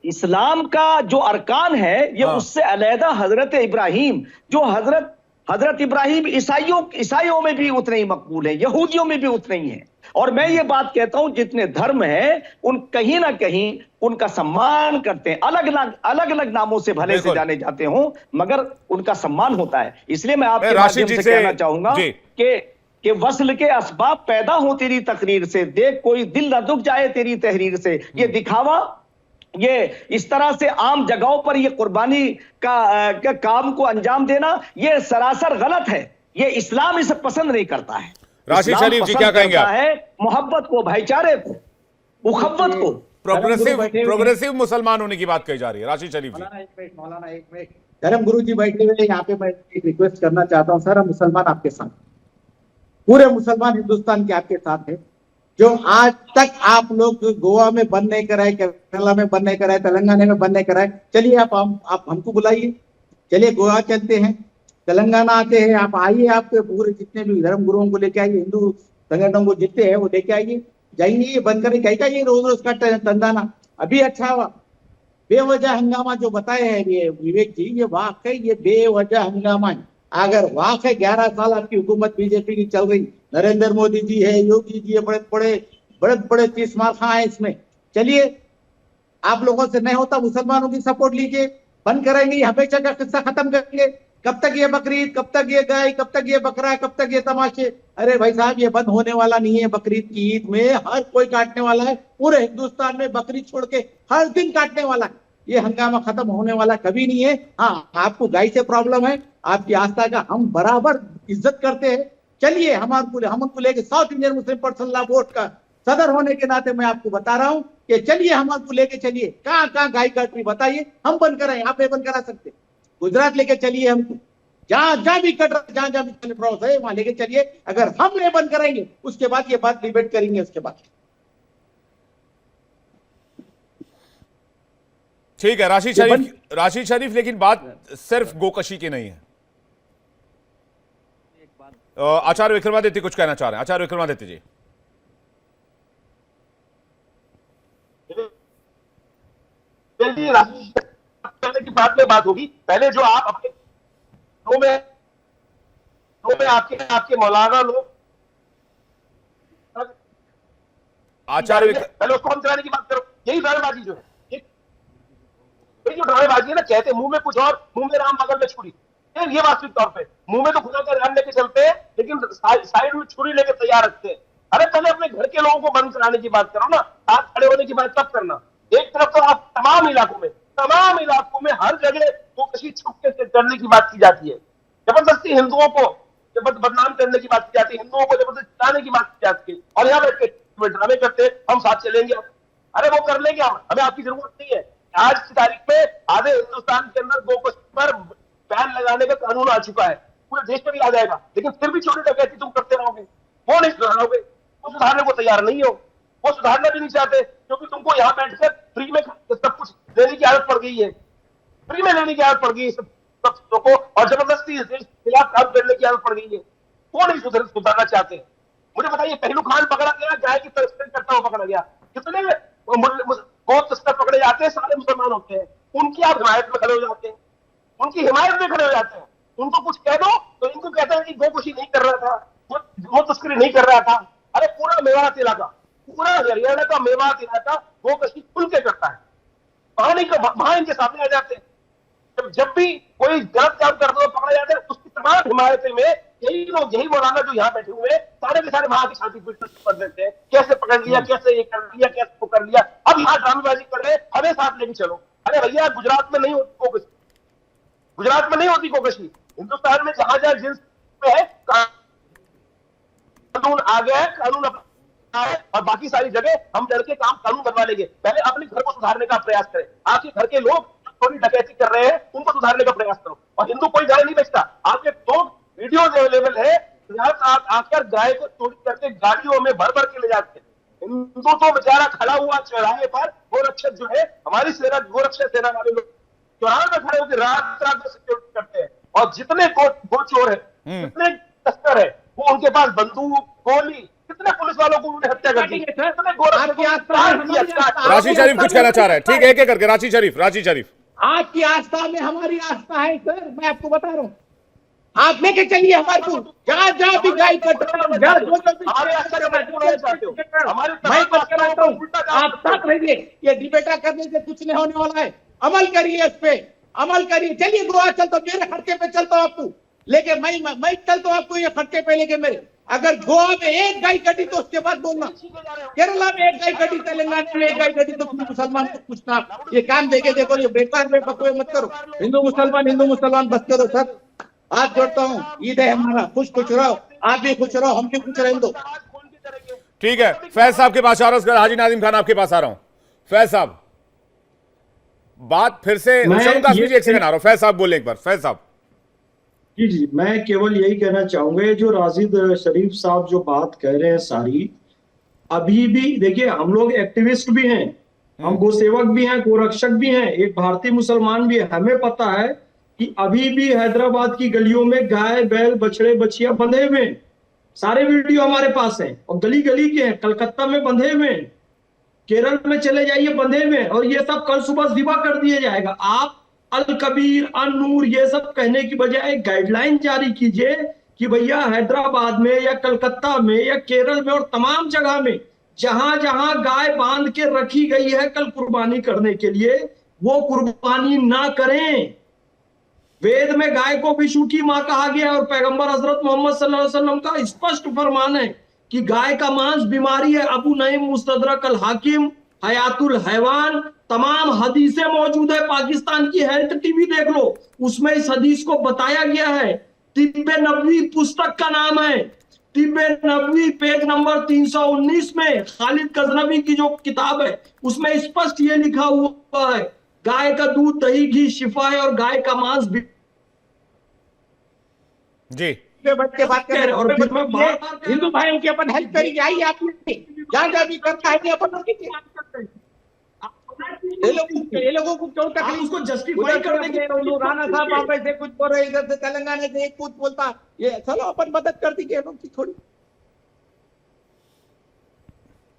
इस्लाम का जो अरकान है ये उससे अलहदा हजरत इब्राहिम, जो हजरत इब्राहिम ईसाइयों में भी उतने ही मकबूल है, यहूदियों में भी उतने ही है। और मैं ये बात कहता हूं जितने धर्म हैं उन कहीं ना कहीं उनका सम्मान करते हैं, अलग अलग नामों से भले से जाने जाते हों मगर उनका सम्मान होता है। इसलिए मैं आपके माध्यम से कहना चाहूंगा कि वस्ल के असबाब पैदा हो तेरी तकरीर से, देख कोई दिल न दुख जाए तेरी तहरीर से। ये दिखावा, ये इस तरह से आम जगहों पर ये कुर्बानी का काम को अंजाम देना, ये सरासर गलत है। ये इस्लाम इसे पसंद नहीं करता है। राशिद शरीफ जी क्या कहेंगे आप? है मोहब्बत को, भाईचारे को, उखव्वत को। प्रोग्रेसिव मुसलमान होने की बात कही जा रही है। राशिद शरीफ जी, मौलाना एक मिनट, धर्म गुरु जी बैठे हुए यहाँ पे, मैं एक रिक्वेस्ट करना चाहता हूँ सर, हम मुसलमान आपके साथ, पूरे मुसलमान हिंदुस्तान के आपके साथ है। जो आज तक आप लोग गोवा में बंद नहीं कराए, केरला में बंद नहीं कराए, तेलंगाना में बंद नहीं कराए, चलिए आप हमको बुलाइए, चलिए गोवा चलते हैं, तेलंगाना आते हैं, आप आइए, आपके पूरे जितने भी धर्म गुरुओं को लेके आइए, हिंदू संगठनों को जितने हैं वो लेके आइए, जाइए, ये बंद करें, कहीं का ये रोज का तंदाना। अभी अच्छा हुआ बेवजह हंगामा जो बताए हैं ये विवेक जी, ये वाकई ये बेवजह हंगामा है। अगर वाकई 11 साल आपकी हुकूमत बीजेपी की चल रही, नरेंद्र मोदी जी है, योगी जी है, बड़े तीस मार खा है इसमें, चलिए आप लोगों से नहीं होता, मुसलमानों की सपोर्ट लीजिए, बंद करेंगे, हमेशा का किस्सा खत्म करेंगे। कब तक ये बकरीद, कब तक ये गाय, कब तक ये बकरा, कब तक ये तमाशे? अरे भाई साहब ये बंद होने वाला नहीं है। बकरीद की ईद में हर कोई काटने वाला है, पूरे हिंदुस्तान में बकरीद छोड़ के हर दिन काटने वाला है। ये हंगामा खत्म होने वाला कभी नहीं है। हाँ, आपको गाय से प्रॉब्लम है, आपकी आस्था का हम बराबर इज्जत करते हैं, चलिए हम उनको लेके south Indian Muslim personal law board का सदर होने के नाते मैं आपको बता रहा हूं कि चलिए हम आपको लेके चलिए, कहां कहां गाय काट रही बताइए, हम बंद कराएं, आप ये बंद करा सकते। गुजरात लेके चलिए हमको, जहां भी कट रहा, जहां भी क्रॉस है वहां लेके चलिए। अगर हम नहीं बंद कराएंगे उसके बाद ये बात डिबेट करेंगे उसके बाद। ठीक है राशिद शरीफ, लेकिन बात सिर्फ गोकशी की नहीं है। आचार्य विक्रमादित्य कुछ कहना चाह रहे हैं। आचार्य विक्रमादित्य जी। की बात में बात होगी, पहले जो आप अपने में आपके मौलाना लोग आचार्य पहले उसको हम कराने की बात करो। यही ड्रामेबाजी जो है, ये जो ड्रामेबाजी है ना, कहते मुंह में कुछ और मुंह में राम बगल में छुरी, ये वास्तविक तौर पे मुंह में तो खुदा का राम लेके चलते हैं लेकिन साइड में छुरी लेके तैयार रखते हैं। अरे पहले अपने घर के लोगों को बंद कराने की बात करो ना, साथ खड़े होने की बात तब करना। एक तरफ तो आप तमाम इलाकों में हर जगह गोकशी छुपके से करने की बात की जाती है, जबरदस्ती हिंदुओं को बदनाम करने की बात की जाती है, हिंदुओं को जबरदस्ती जिताने की बात की जाती है, और यहाँ बैठ के ड्रामे करते हम साथ चलेंगे। अरे वो कर लेंगे, हमें आपकी जरूरत नहीं है। आज की तारीख में आधे हिंदुस्तान के अंदर गोकशी पर बैन लगाने का कानून आ चुका है, पूरे देश में भी आ जाएगा, लेकिन फिर भी छोटी डकैती तुम करते रहोगे, वो नहीं सुधारोगे, वो सुधारने को तैयार नहीं हो, वो सुधारना भी नहीं चाहते, क्योंकि तुमको यहाँ बैठकर फ्री में सब कुछ लेने की आदत पड़ गई है, फ्री में लेने की आदत पड़ गई है सब चीजों को, और जबरदस्ती इस देश के खिलाफ काम करने की आदत पड़ गई है। वो नहीं सुधारना चाहते। मुझे बताइए, पहलू खान पकड़ा गया, गाय की तस्करी करता हुआ पकड़ा गया, कितने बहुत तस्कर पकड़े जाते हैं, सारे मुसलमान होते हैं, उनकी आप हिमायत में खड़े हो जाते हैं, उनकी हिमायत में खड़े हो जाते हैं। उनको कुछ कह दो तो इनको कहते हैं कि गोकशी नहीं कर रहा था, वो तस्करी नहीं कर रहा था। अरे पूरा मेवात इलाका, पूरा हरियाणा का मेवात इलाका गोकशी खुल के करता है, वहां इनके सामने आ जाते हैं। जब भी कोई गलत काम करते हुए पकड़ा जाता है, उसकी तमाम हिमायत में यही लोग, यही मौलाना जो यहाँ बैठे हुए हैं, सारे के सारे वहां की शांति कर देते हैं, कैसे पकड़ लिया, कैसे ये कर लिया, कैसे वो कर लिया। अब यहाँ ड्रामेबाजी कर रहे हैं, हमें साथ लेके चलो। अरे भैया, गुजरात में नहीं होती गोकशी, गुजरात में नहीं होती गोकशी, हिंदुस्तान में जहां जहां जिस है कानून आ गया है, कानून अपना है, और बाकी सारी जगह हम लड़के काम कानून बनवा लेंगे। पहले अपने घर को सुधारने का प्रयास करें, आपके घर के लोग थोड़ी डकैती कर रहे हैं, उनको सुधारने का प्रयास करो। और हिंदू कोई गाय नहीं बेचता, आपके दो वीडियो अवेलेबल है, आकर गाय को चोरी करके गाड़ियों में भर भर के ले जाते हैं। हिंदू तो बेचारा खड़ा हुआ चौराहे पर, गोरक्षक जो है, हमारी सेना, गोरक्षक सेना वाले लोग चौराहे में खड़े होकर रात रात सिक्योरिटी करते हैं, और जितने गो चोर है, जितने तस्कर है, वो उनके पास बंदूक, गोली, कितने पुलिस वालों को उन्होंने हत्या कर दी, कितने गोरक्षक। राशिद शरीफ कुछ कहना चाह रहे हैं, ठीक है, एक एक करके। राशिद शरीफ आपकी आस्था में हमारी आस्था है सर, मैं आपको बता रहा हूँ। आप लेके चलिए हमारे को, जहाँ भी गाय कट रहा हूँ, आप साथ रहिए। ये डिबेटा करने से कुछ नहीं होने वाला है, अमल करिए, इस पे अमल करिए। चलिए गोवा चलता हूँ, मेरे खर्चे पे चलता हूँ आपको लेके, मैं चलता हूँ आपको ये खर्चे पे लेके मेरे। अगर गोवा में एक गाय कटी तो उसके बाद बोलना, केरला में एक गाय कटी, तेलंगाना में एक गाय कटी, तो मुसलमान को पूछना। ये काम देखे देखो, ये बेकार में बकवे मत करो। हिंदू मुसलमान बस करो सर, हाथ जोड़ता हूँ। ईद है हमारा, खुश रहो, आप भी खुश रहो, हम भी खुश रहें दो। ठीक है, फैज साहब के पास आ रहा हूं, हाजी नाजिम खान आपके पास आ रहा हूं। फैज साहब, बात फिर से एक सेकंड आ रहा हूं, फैज साहब बोले एक बार। फैज साहब जी, मैं केवल यही कहना चाहूंगा, जो राशिद शरीफ साहब जो बात कह रहे हैं सारी, अभी भी देखिए, हम लोग एक्टिविस्ट भी हैं, हम गोसेवक भी हैं, गोरक्षक भी हैं, एक भारतीय मुसलमान भी है। हमें पता है कि अभी भी हैदराबाद की गलियों में गाय, बैल, बछड़े, बछिया बंधे हुए हैं। सारे वीडियो हमारे पास हैं, और गली गली के हैं। कलकत्ता में बंधे हुए हैं, केरल में चले जाइए बंधे हुए हैं, और ये सब कल सुबह ज़िबा कर दिया जाएगा। आप अल कबीर, अन नूर, ये सब कहने की बजाय गाइडलाइन जारी कीजिए कि भैया हैदराबाद में या कलकत्ता में या केरल में और तमाम जगह में जहां जहां गाय बांध के रखी गई है कल कुर्बानी करने के लिए, वो कुर्बानी ना करें। वेद में गाय को विष्णु की मां कहा गया, और पैगंबर हजरत मोहम्मद सल्लल्लाहु अलैहि वसल्लम का स्पष्ट फरमान है कि गाय का मांस बीमारी है। अबू नईम मुस्तदरक अल हाकिम, हयातुल हैवान, तमाम हदीसें मौजूद है। पाकिस्तान की हेल्थ टीवी देख लो, उसमें इस हदीस को बताया गया है। तिब्बे नबवी पुस्तक का नाम है। तिब्बे नबवी पेज नंबर 319 में खालिद गजनवी की जो किताब है उसमें स्पष्ट ये लिखा हुआ है, गाय का दूध, दही, घी शिफा है और गाय का मांस भी। जी बैठ के बात करें और फिर मैं बार-बार हिंदू भाइयों की अपन हेल्प करेंगे। आइए आप जहाँ भी करता है अपन ये लोगों को क्यों आप उसको जस्टिफाई करने की राणा साहब आप ऐसे कुछ बोल रहे, इधर से तेलंगाना से एक कुछ बोलता, ये चलो अपन मदद कर दी लोग की थोड़ी।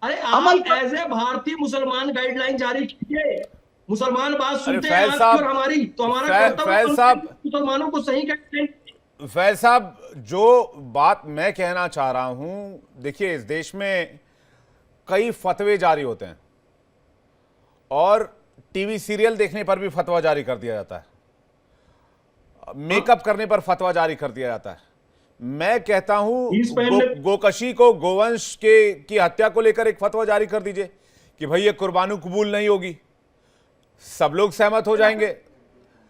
अरे आप एज ए भारतीय मुसलमान गाइडलाइन जारी कीजिए, मुसलमान बात सुनते हैं फैज आपकी साहब, और हमारी, तो हमारा फैज कर्तव्य साहब, मुसलमानों को सही गाइडलाइन। फैज साहब, जो बात मैं कहना चाह रहा हूं, देखिए इस देश में कई फतवे जारी होते हैं और टीवी सीरियल देखने पर भी फतवा जारी कर दिया जाता है, मेकअप करने पर फतवा जारी कर दिया जाता है। मैं कहता हूं गोकशी को, गोवंश की हत्या को लेकर एक फतवा जारी कर दीजिए कि भाई ये कुर्बानी कबूल नहीं होगी, सब लोग सहमत हो जाएंगे,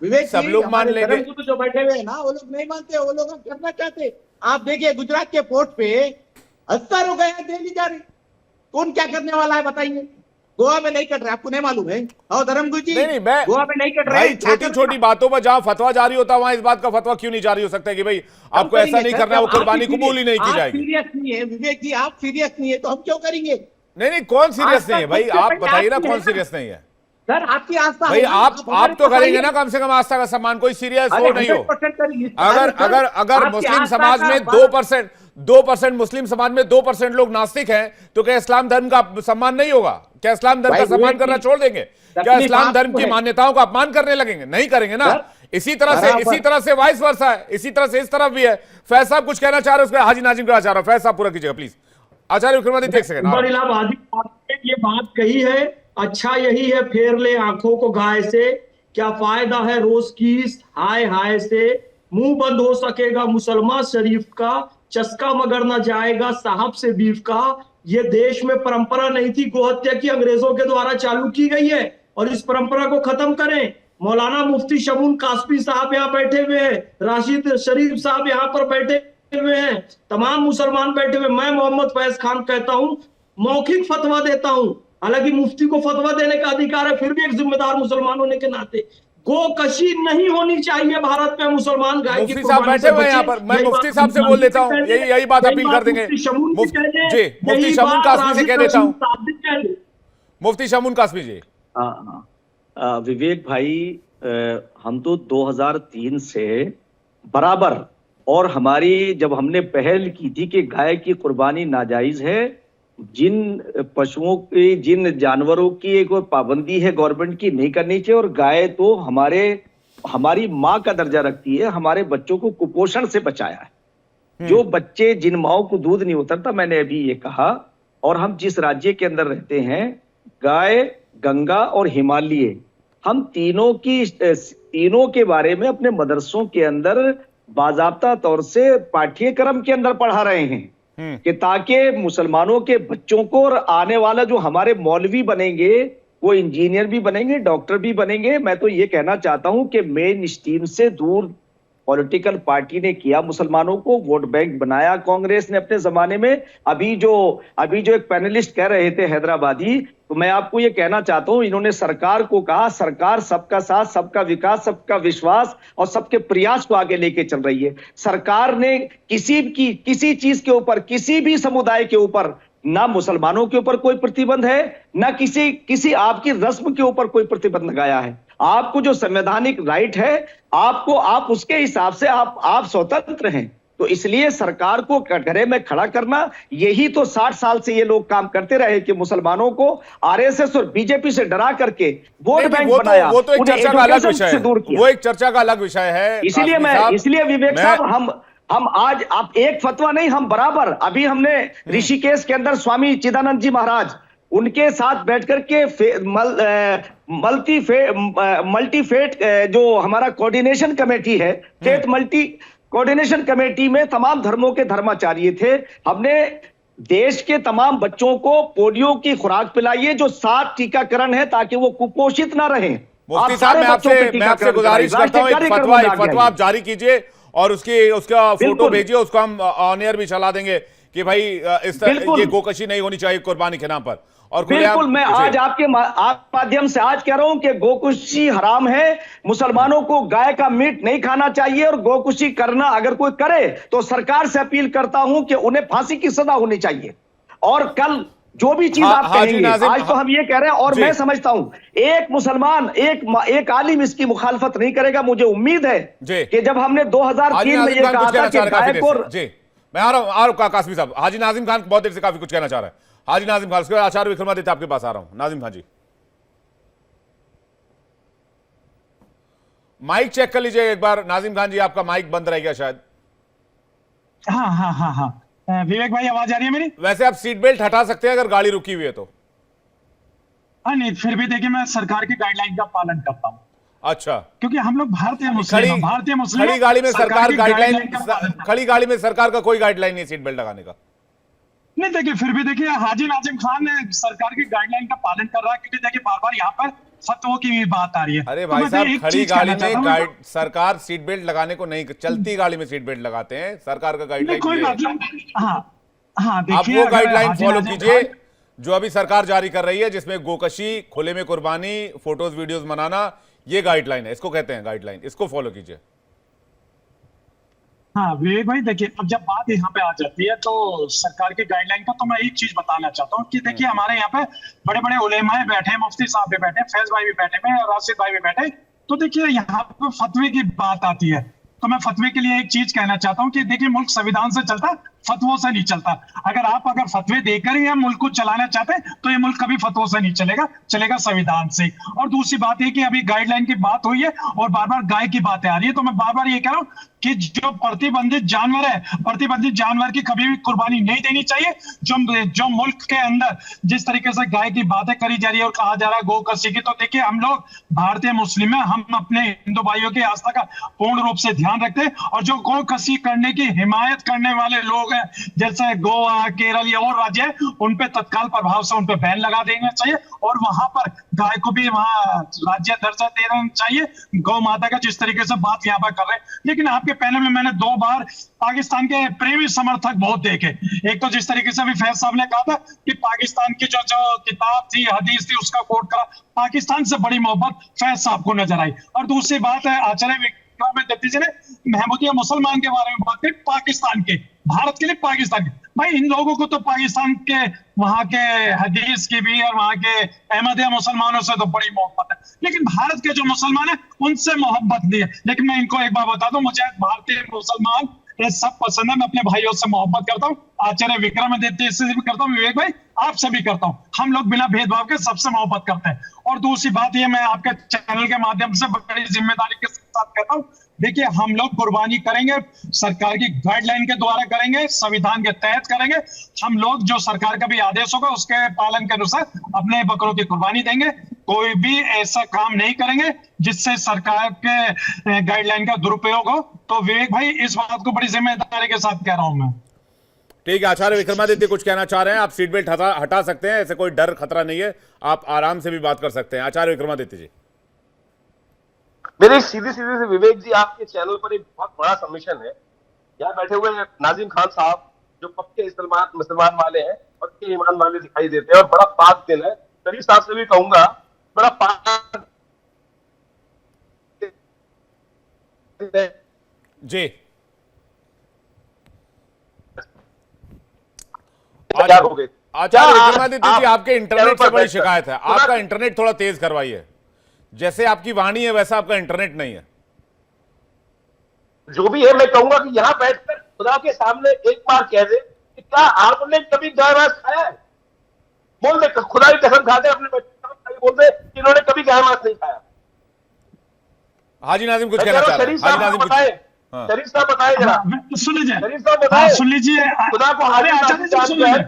विवेक सब लोग मान लेंगे। तो जो बैठे हुए हैं ना वो लोग नहीं मानते, वो लोग करना चाहते। आप देखिए गुजरात के पोर्ट पे 80 हो गए हैं दिल्ली जा रहे, कौन क्या करने वाला है बताइए। गोवा में नहीं कट रहे, आपको नहीं मालूम है? और धर्मगुरु जी नहीं, मैं गोवा में नहीं कट रहे। भाई छोटी छोटी बातों पर जहां फतवा जारी होता है वहां इस बात का फतवा क्यों नहीं जारी हो सकता है कि भाई आपको ऐसा नहीं करना है, वो कुर्बानी कबूल ही नहीं की जाएगी। सीरियस नहीं है विवेक जी, आप सीरियस नहीं है तो हम क्यों करेंगे? नहीं, कौन सीरियस नहीं है भाई, आप बताइए ना कौन सीरियस नहीं है सर? आपकी आस्था भाई, आप तो करेंगे ना कम से कम आस्था का सम्मान, कोई सीरियस हो नहीं हो। अगर मुस्लिम समाज में 2% मुस्लिम समाज में 2% लोग नास्तिक हैं तो क्या इस्लाम धर्म का सम्मान नहीं होगा? क्या इस्लाम धर्म का सम्मान करना छोड़ देंगे? क्या इस्लाम धर्म की मान्यताओं का अपमान करने लगेंगे? नहीं करेंगे ना। इसी तरह से वाइस वर्सा है, इसी तरह से इस तरफ भी है। फैज साहब कुछ कहना चाह रहे हो, उसका हाजी नाजिम का चाह रहा हूं, फैज साहब पूरा कीजिएगा प्लीज। आचार्य विक्रमादित्य एक सेकंड। ये बात कही है, अच्छा यही है फेर ले आंखों को गाय से, क्या फायदा है रोज की हाय हाय से, मुंह बंद हो सकेगा मुसलमान शरीफ का, चस्का मगर न जाएगा साहब से बीफ का। ये देश में परंपरा नहीं थी गोहत्या की, अंग्रेजों के द्वारा चालू की गई है और इस परंपरा को खत्म करें। मौलाना मुफ्ती शमून कासमी साहब यहाँ बैठे हुए हैं, राशिद शरीफ साहब यहाँ पर बैठे हुए हैं, तमाम मुसलमान बैठे हुए। मैं मोहम्मद फैज खान कहता हूँ, मौखिक फतवा देता हूँ, हालांकि मुफ्ती को फतवा देने का अधिकार है, फिर भी एक जिम्मेदार मुसलमान होने के नाते गोकशी नहीं होनी चाहिए भारत में। मुसलमान गाय की मुफ्ती साहब बैठे हुए यहाँ पर, मैं मुफ्ती साहब से बोल लेता हूँ, यही बात अपील कर देंगे। जी, मुफ्ती शमून कासमी से कह देता हूँ, मुफ्ती शमून कासमी जी। विवेक भाई, हम तो 2003 से बराबर, और हमारी जब हमने पहल की थी कि गाय की कुर्बानी नाजायज है, जिन पशुओं की, जिन जानवरों की एक पाबंदी है गवर्नमेंट की, नहीं करनी चाहिए। और गाय तो हमारी माँ का दर्जा रखती है, हमारे बच्चों को कुपोषण से बचाया है। जो बच्चे, जिन माओं को दूध नहीं उतरता, मैंने अभी ये कहा, और हम जिस राज्य के अंदर रहते हैं, गाय, गंगा और हिमालय, हम तीनों के बारे में अपने मदरसों के अंदर बाजाब्ता तौर से पाठ्यक्रम के अंदर पढ़ा रहे हैं कि ताकि मुसलमानों के बच्चों को, और आने वाला जो हमारे मौलवी बनेंगे वो इंजीनियर भी बनेंगे, डॉक्टर भी बनेंगे। मैं तो ये कहना चाहता हूं कि मेन स्ट्रीम से दूर पॉलिटिकल पार्टी ने किया, मुसलमानों को वोट बैंक बनाया कांग्रेस ने अपने जमाने में। अभी जो एक पैनलिस्ट कह रहे थे हैदराबादी, तो मैं आपको ये कहना चाहता हूं, इन्होंने सरकार को कहा, सरकार सबका साथ, सबका विकास, सबका विश्वास और सबके प्रयास को आगे लेके चल रही है। सरकार ने किसी चीज के ऊपर, किसी भी समुदाय के ऊपर, ना मुसलमानों के ऊपर कोई प्रतिबंध है, ना किसी आपकी रस्म के ऊपर कोई प्रतिबंध लगाया है। आपको जो संवैधानिक राइट है, आप उसके हिसाब से आप स्वतंत्र हैं। तो इसलिए सरकार को कटघरे में खड़ा करना, यही तो 60 साल से ये लोग काम करते रहे कि मुसलमानों को आरएसएस और बीजेपी से डरा करके वोट बैंक बनाया। वो तो एक चर्चा का अलग विषय है, वो एक चर्चा का अलग विषय है। इसलिए विवेक साहब, हम आज आप एक फतवा नहीं, हम बराबर, अभी हमने ऋषिकेश के अंदर स्वामी चिदानंद जी महाराज, उनके साथ बैठकर के मल्टी फेट जो हमारा कोऑर्डिनेशन कमेटी है, फेट मल्टी कोऑर्डिनेशन कमेटी में तमाम धर्मों के धर्माचार्य थे। हमने देश के तमाम बच्चों को पोलियो की खुराक पिलाई है, जो 7 टीकाकरण है, ताकि वो कुपोषित ना रहें। मुफ्ती साहब, मैं आपसे गुजारिश करता हूं, एक फतवा आप जारी कीजिए और उसका फोटो बिल्कुल। भेजिए, उसको हम ऑन एयर भी चला देंगे कि भाई इस तरह बिल्कुल। ये गोकशी नहीं होनी चाहिए कुर्बानी के नाम पर। और बिल्कुल, मैं आज आपके माध्यम से आज कह रहा हूं कि गोकुशी हराम है, मुसलमानों को गाय का मीट नहीं खाना चाहिए, और गोकुशी करना अगर कोई करे तो सरकार से अपील करता हूं कि उन्हें फांसी की सजा होनी चाहिए। और कल जो भी चीज आप कहेंगे, आज तो हम ये कह रहे हैं, और मैं समझता हूं एक मुसलमान, एक आलिम इसकी मुखालफत नहीं करेगा। मुझे उम्मीद है कि जब हमने 2003 में ये कहा था कि गाय को, जी मैं आ रहा हूं कासमी साहब, हाजी नाजिम खान बहुत देर से काफी कुछ कहना चाह रहा है। हाजी नाजिम खान, उसके बाद आचार्य विक्रमादित्य आपके पास आ रहा हूं। नाजिम खान जी, माइक चेक कर लीजिए एक बार। नाजिम खान जी, आपका माइक बंद रह गया शायद। हाँ, विवेक भाई आवाज आ रही है मेरी? वैसे आप सीट बेल्ट हटा सकते हैं अगर गाड़ी रुकी हुई है तो। हाँ नहीं, फिर भी देखिए मैं सरकार की गाइडलाइन का पालन करता हूँ। अच्छा, क्योंकि हम लोग भारतीय मुस्लिम खड़ी गाड़ी में सरकार गाइडलाइन, खड़ी गाड़ी में सरकार का कोई गाइडलाइन नहीं सीट बेल्ट लगाने का। नहीं देखिए, फिर भी देखिए हाजी नाजिम खान ने सरकार की गाइडलाइन का पालन कर रहा है, क्योंकि देखिए बार बार यहाँ पर फतवों की भी बात आ रही है। अरे भाई साहब, खड़ी गाड़ी में सरकार सीट बेल्ट लगाने को नहीं, चलती गाड़ी में सीट बेल्ट लगाते हैं, सरकार का गाइडलाइन कोई मतलब, हाँ आप वो गाइडलाइन फॉलो कीजिए जो अभी सरकार जारी कर रही है, जिसमें गोकशी, खुले में कुर्बानी, फोटोज वीडियोस बनाना, ये गाइडलाइन है, इसको कहते हैं गाइडलाइन, इसको फॉलो कीजिए। हाँ विवेक भाई, देखिए अब जब बात यहाँ पे आ जाती है तो सरकार की गाइडलाइन का, तो मैं एक चीज बताना चाहता हूँ कि देखिए हमारे यहाँ पे बड़े बड़े उलेमाए बैठे हैं, मुफ्ती साहब भी बैठे हैं, फैज भाई भी बैठे हैं, राशिद भाई भी बैठे, तो देखिए यहाँ पे फतवे की बात आती है, तो मैं फतवे के लिए एक चीज कहना चाहता हूँ कि देखिए मुल्क संविधान से चलता है, फतवों से नहीं चलता। अगर फतवे देकर ही हम मुल्क को चलाना चाहते हैं तो ये मुल्क कभी फतवों से नहीं चलेगा, चलेगा संविधान से। और दूसरी बात ये कि अभी गाइडलाइन की बात हुई है और बार बार गाय की बातें आ रही है, तो मैं बार बार ये कह रहा हूँ कि जो प्रतिबंधित जानवर है, प्रतिबंधित जानवर की कभी भी कुर्बानी नहीं देनी चाहिए। जो मुल्क के अंदर जिस तरीके से गाय की बातें करी जा रही है और कहा जा रहा है गोकशी की, तो देखिए हम लोग भारतीय मुस्लिम हैं, हम अपने हिंदू भाइयों की आस्था का पूर्ण रूप से ध्यान रखते हैं, और जो गोकशी करने की हिमायत करने वाले लोग हैं, जैसे गोवा, केरल या और राज्य है, उन पे तत्काल प्रभाव से उन पे बैन लगा देना चाहिए, और वहां पर गाय को भी वहां राज्य दर्जा देना चाहिए गौ माता का, जिस तरीके से बात यहाँ पर कर रहे हैं। लेकिन आपके पैनल में मैंने 2 बार पाकिस्तान के प्रेमी समर्थक बहुत देखे। एक तो जिस तरीके से अभी फैज साहब ने कहा था कि पाकिस्तान की जो किताब थी, हदीस थी, उसका कोट करा, पाकिस्तान से बड़ी मोहब्बत फैज साहब को नजर आई। और दूसरी बात है, आचार्य विक्रमादित्य जी ने महमूदिया मुसलमान के बारे में बात की, पाकिस्तान के, भारत के लिए पाकिस्तान के। भाई इन लोगों को तो पाकिस्तान के वहां के हदीस की भी और वहां के अहमदिया मुसलमानों से तो बड़ी मोहब्बत है, लेकिन भारत के जो मुसलमान है उनसे मोहब्बत नहीं है। लेकिन मैं इनको एक बार बता दूं, मुझे भारतीय मुसलमान ये सब पसंद है, मैं अपने भाइयों से मोहब्बत करता हूँ, आचार्य विक्रमादित्य से भी करता हूँ, विवेक भाई आपसे भी करता हूँ, हम लोग बिना भेदभाव के सबसे मोहब्बत करते हैं। और दूसरी बात ये मैं आपके चैनल के माध्यम से बड़ी जिम्मेदारी के साथ कहता हूँ, देखिए हम लोग कुर्बानी करेंगे, सरकार की गाइडलाइन के द्वारा करेंगे, संविधान के तहत करेंगे। हम लोग जो सरकार का भी आदेश होगा उसके पालन के अनुसार अपने बकरों की कुर्बानी देंगे। कोई भी ऐसा काम नहीं करेंगे जिससे सरकार के गाइडलाइन का दुरुपयोग हो। तो विवेक भाई इस बात को बड़ी जिम्मेदारी के साथ कह रहा हूं मैं। ठीक है, आचार्य विक्रमादित्य कुछ कहना चाह रहे हैं, आप सीट बेल्ट हटा सकते हैं, ऐसे कोई डर खतरा नहीं है, आप आराम से भी बात कर सकते हैं। आचार्य विक्रमादित्य जी, मेरी सीधी सी विवेक जी, आपके चैनल पर एक बहुत बड़ा सबमिशन है। यहाँ बैठे हुए नाजिम खान साहब जो पक्के मुसलमान वाले हैं, पक्के ईमान वाले दिखाई देते हैं, और बड़ा पाक दिल है। शरीफ साहब से भी कहूंगा, बड़ा पाक जी हो गए। आचार्य विक्रमादित्य जी, आपके इंटरनेट से बड़ी शिकायत है, आपका इंटरनेट थोड़ा तेज करवाइए। जैसे आपकी वाणी है वैसा आपका इंटरनेट नहीं है। जो भी है, मैं कहूंगा कि यहाँ बैठकर खुदा के सामने एक बार कह दे कि क्या आपने कभी गाय मांस खाया है? बोल दे, खुदा की कसम खा दे, अपने बच्चे बोल दे कि इन्होंने कभी गाय मांस नहीं खाया। हाजी नाजिम कुछ कहना चाह रहे हैं, हाजी नाजिम बताए, शरीफ साहब बताए जरा, सुन लीजिए, शरीफ साहब बताए, सुन लीजिए, खुदा को हाजी आचार्य जी सुन लीजिए,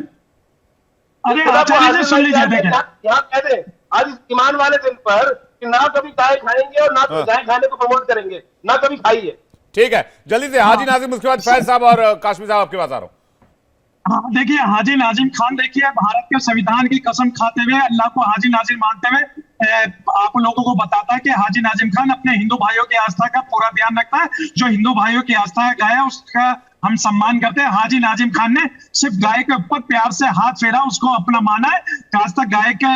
अरे खुदा को आचार्य जी सुन लीजिए, देखिए यहाँ कह दे आज इस ईमान वाले दिन पर कि ना कभी गाय खाएंगे और ना कभी गाय खाने को प्रमोट करेंगे, ना कभी खाइए। ठीक है, जल्दी से हाजी नाजिम, उसके बाद फैज साहब और काश्मीर साहब आपके पास आ रहा हूं। हाँ देखिए, हाजी नाजिम खान देखिए भारत के संविधान की कसम खाते हुए अल्लाह को हाजी नाजिम मानते हुए आप लोगों को बताता है कि हाजी नाजिम खान अपने हिंदू भाइयों की आस्था का पूरा ध्यान रखता है। जो हिंदू भाइयों की आस्था का गाय है उसका हम सम्मान करते हैं। हाजी नाजिम खान ने सिर्फ गाय के ऊपर प्यार से हाथ फेरा, उसको अपना माना है, आज तक गाय के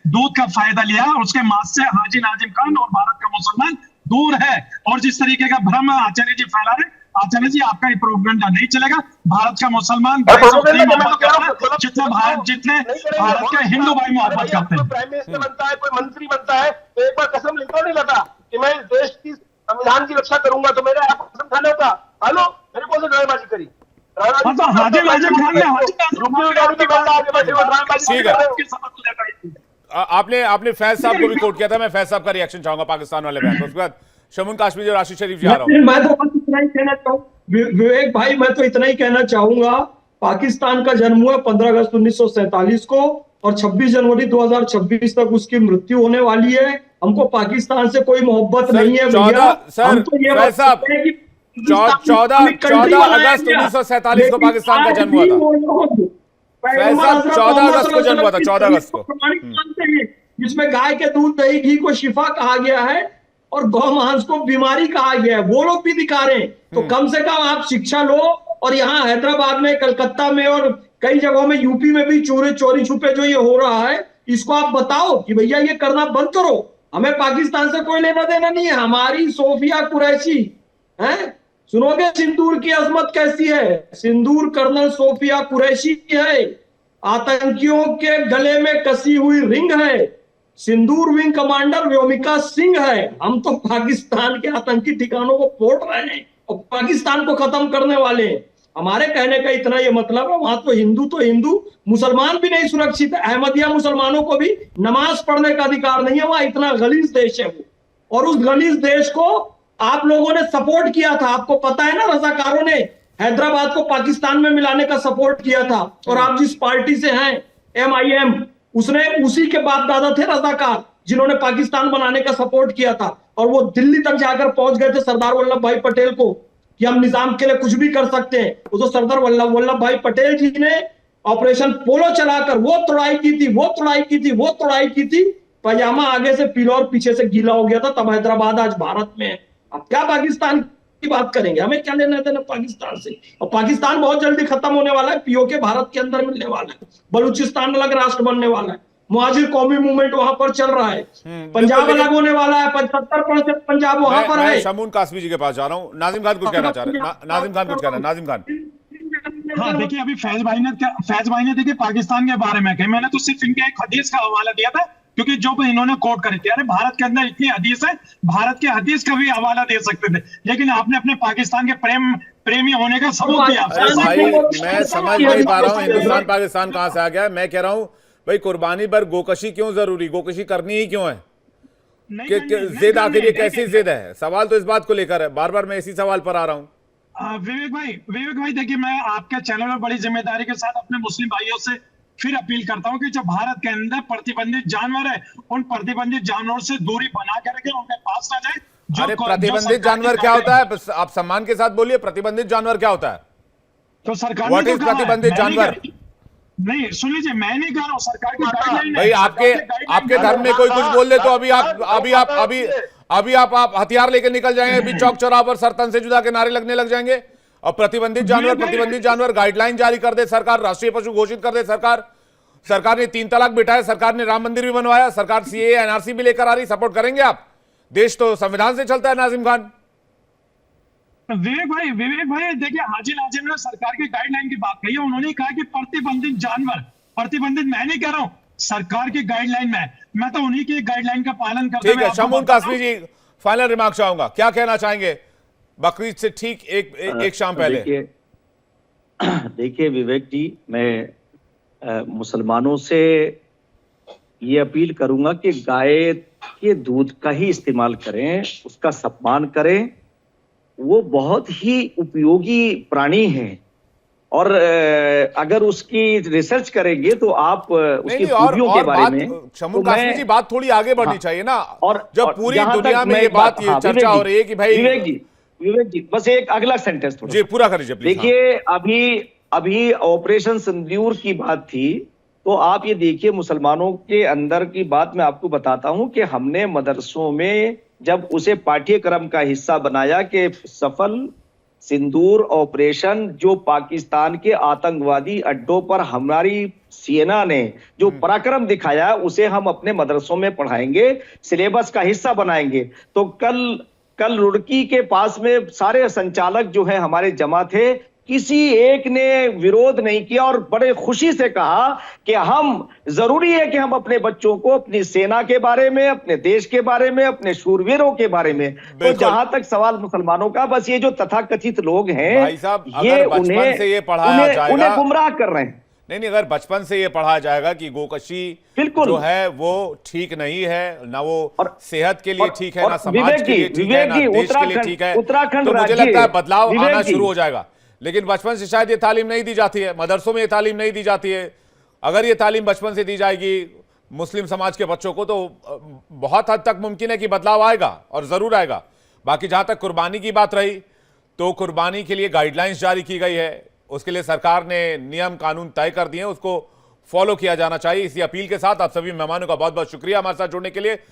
दूध का फायदा लिया और उसके मांस से हाजी नाजिम खान और भारत का मुसलमान दूर है। और जिस तरीके का भ्रम आचार्य जी फैला रहे, आचार्य जी आपका ये प्रोपेगेंडा नहीं चलेगा। भारत का मुसलमान जितने भारत के हिंदू भाई मोहब्बत करते हैं। प्राइम मिनिस्टर बनता है, कोई मंत्री बनता है तो एक बार कसम लिखो नहीं लगा कि मैं इस देश की संविधान की रक्षा करूंगा, तो मेरे आप कसम खाने होगा। हेलो, मेरे को ड्रामेबाजी करी हाजी नाजिम खान ने आपने फैज साहब को भी कोट किया था। मैं फैज साहब का रिएक्शन चाहूंगा पाकिस्तान वाले बयान। उसके बाद शमून काश्मीरी और आशीष शरीफ जी आ रहा हूं। मैं तो बस इतना ही कहना चाहूंगा विवेक भाई, मैं तो इतना ही कहना चाहूंगा, पाकिस्तान का जन्म हुआ 15 अगस्त 1947 को और 26 जनवरी 2026 तक उसकी मृत्यु होने वाली है। हमको पाकिस्तान से कोई मोहब्बत नहीं है भैया। हम तो ये बात करते हैं कि 14 अगस्त 1947 को पाकिस्तान का जन्म हुआ था। 14 अगस्त को जन्म हुआ था, 14 अगस्त को। जिसमें गाय के दूध दही घी को शिफा कहा गया है और गौ मांस को बीमारी कहा गया है, वो लोग भी दिखा रहे हैं। तो कम से कम आप शिक्षा लो। और यहाँ हैदराबाद में, कलकत्ता में और कई जगहों में, यूपी में भी चोरी छुपे जो ये हो रहा है, इसको आप बताओ कि भैया ये करना बंद करो। हमें पाकिस्तान से कोई लेना देना नहीं है। हमारी सोफिया कुरैशी है, सुनोगे सिंदूर की अजमत कैसी है? सिंदूर कर्नल सोफिया कुरैशी है, आतंकियों के गले में कसी हुई रिंग है, सिंदूर विंग कमांडर व्योमिका सिंह है। हम तो पाकिस्तान के आतंकी ठिकानों को फोड़ रहे हैं और पाकिस्तान को खत्म करने वाले हैं। हमारे कहने का इतना ये मतलब है, वहां तो हिंदू मुसलमान भी नहीं सुरक्षित है। अहमदिया मुसलमानों को भी नमाज पढ़ने का अधिकार नहीं है। वहां इतना गलीज देश है वो, और उस गलीज देश को आप लोगों ने सपोर्ट किया था। आपको पता है ना, रजाकारों ने हैदराबाद को पाकिस्तान में मिलाने का सपोर्ट किया था। और आप जिस पार्टी से हैं, MIM, उसने उसी के बाप दादा थे रजाकार जिन्होंने पाकिस्तान बनाने का सपोर्ट किया था। और वो दिल्ली तक जाकर पहुंच गए थे सरदार वल्लभ भाई पटेल को कि हम निजाम के लिए कुछ भी कर सकते हैं। वो तो सरदार वल्लभ भाई पटेल जी ने ऑपरेशन पोलो चलाकर वो तोड़ाई की थी। पजामा आगे से पीला और पीछे से गीला हो गया था। तब हैदराबाद आज भारत में है। अब क्या पाकिस्तान की बात करेंगे? हमें क्या लेना देना पाकिस्तान से? और पाकिस्तान बहुत जल्दी खत्म होने वाला है। POK भारत के अंदर मिलने वाला है। बलूचिस्तान अलग राष्ट्र बनने वाला है। मुहाजिर कौमी मूवमेंट वहां पर चल रहा है। पंजाब अलग होने वाला है। 75% पंजाब वहां पर है। शमून काश्मीरी जी के पास जा रहा हूं। नाजिम खान कुछ कहना चाह रहे हैं। नाजिम खान कुछ कहना। नाजिम खान, हाँ देखिए, अभी फैज भाई ने देखिए पाकिस्तान के बारे में कही। मैंने तो सिर्फ इनके एक हदीस का हवाला दिया था, क्योंकि जो इन्होंने कोट करी थी, अरे भारत के अंदर इतनी हदीस है, भारत के हदीस का भी हवाला दे सकते थे, लेकिन आपने अपने पाकिस्तान के प्रेमी होने का सबूत दिया। भाई मैं समझ नहीं पा रहा हूँ हिंदुस्तान पाकिस्तान कहां से आ गया। मैं कह रहा हूँ भाई, कुर्बानी पर गोकशी क्यों जरूरी? गोकशी करनी ही क्यों है? जिद आखिर ये कैसी जिद है? सवाल तो इस बात को लेकर है। बार बार मैं इसी सवाल पर आ रहा हूँ। विवेक भाई देखिए, मैं आपके चैनल में बड़ी जिम्मेदारी के साथ अपने मुस्लिम भाइयों से फिर अपील करता हूं कि जो भारत के अंदर प्रतिबंधित जानवर है, उन प्रतिबंधित जानवरों से दूरी बना के रखें, उनके पास ना जाए। अरे प्रतिबंधित जानवर क्या होता है? आप सम्मान के साथ बोलिए, प्रतिबंधित जानवर क्या होता है? तो सरकार व्हाट इज प्रतिबंधित जानवर? नहीं, सुन लीजिए, मैं नहीं कह रहा हूं, सरकार की गाइडलाइन भाई आपके धर्म में कोई कुछ बोल दे तो अभी आप हथियार लेके निकल जाएंगे। अभी चौक चौराहा पर सरतन से जुदा के नारे लगने लग जाएंगे। और प्रतिबंधित जानवर गाइडलाइन जारी कर दे सरकार, राष्ट्रीय पशु घोषित कर दे सरकार ने 3 तलाक बिठाया, सरकार ने राम मंदिर भी बनवाया, सरकार CAA NRC भी लेकर आ रही। सपोर्ट करेंगे आप? देश तो संविधान से चलता है। नाजिम खान, विवेक भाई देखिए, हाजी नाजिम ने सरकार की गाइडलाइन की बात कही है। उन्होंने कहा कि प्रतिबंधित जानवर, प्रतिबंधित मैं नहीं कह रहा हूं, सरकार की गाइडलाइन में, मैं तो उन्हीं की गाइडलाइन का पालन करता हूं। ठीक है, शमून काश्मीरी जी, फाइनल रिमार्क चाहूंगा, क्या कहना चाहेंगे बकरीद से ठीक एक शाम पहले? देखिए विवेक जी, मैं मुसलमानों से ये अपील करूंगा कि गाय के दूध का ही इस्तेमाल करें, उसका सम्मान करें। वो बहुत ही उपयोगी प्राणी है और अगर उसकी रिसर्च करेंगे तो आप उसकी खूबियों के बारे में शमून काश्मीरी जी, बात थोड़ी आगे बढ़नी चाहिए ना। और जब पूरी दुनिया में ये बात चर्चा हो रही है कि भाई विवेक जी बस एक अगला सेंटेंस थोड़ा जी पूरा करिए। देखिए, अभी अभी ऑपरेशन सिंदूर की बात थी, तो आप ये देखिए मुसलमानों के अंदर की बात मैं आपको बताता हूं कि हमने मदरसों में जब उसे पाठ्यक्रम का हिस्सा बनाया कि सफल सिंदूर ऑपरेशन जो पाकिस्तान के आतंकवादी अड्डों पर हमारी सेना ने जो पराक्रम दिखाया उसे हम अपने मदरसों में पढ़ाएंगे, सिलेबस का हिस्सा बनाएंगे। तो कल रुड़की के पास में सारे संचालक जो है हमारे जमा थे, किसी एक ने विरोध नहीं किया और बड़े खुशी से कहा कि हम जरूरी है कि हम अपने बच्चों को अपनी सेना के बारे में, अपने देश के बारे में, अपने शूरवीरों के बारे में। तो जहां तक सवाल मुसलमानों का, बस ये जो तथाकथित लोग हैं भाई साहब, ये अगर बचपन से ये पढ़ाया जाएगा, उन्हें गुमराह कर रहे हैं। नहीं, अगर बचपन से ये पढ़ाया जाएगा कि गोकशी बिल्कुल जो है वो ठीक नहीं है, ना वो और सेहत के लिए ठीक है, ना समाज विवेक के लिए जी, ठीक है, ना विवेक जी, देश के लिए ठीक है, उत्तराखंड तो मुझे राज्य, लगता है बदलाव विवेक आना जी। शुरू हो जाएगा। लेकिन बचपन से शायद ये तालीम नहीं दी जाती है, मदरसों में ये तालीम नहीं दी जाती है। अगर ये तालीम बचपन से दी जाएगी मुस्लिम समाज के बच्चों को, तो बहुत हद तक मुमकिन है कि बदलाव आएगा और जरूर आएगा। बाकी जहां तक कुर्बानी की बात रही, तो कुर्बानी के लिए गाइडलाइंस जारी की गई है, उसके लिए सरकार ने नियम कानून तय कर दिए हैं, उसको फॉलो किया जाना चाहिए। इसी अपील के साथ आप सभी मेहमानों का बहुत बहुत शुक्रिया हमारे साथ जुड़ने के लिए।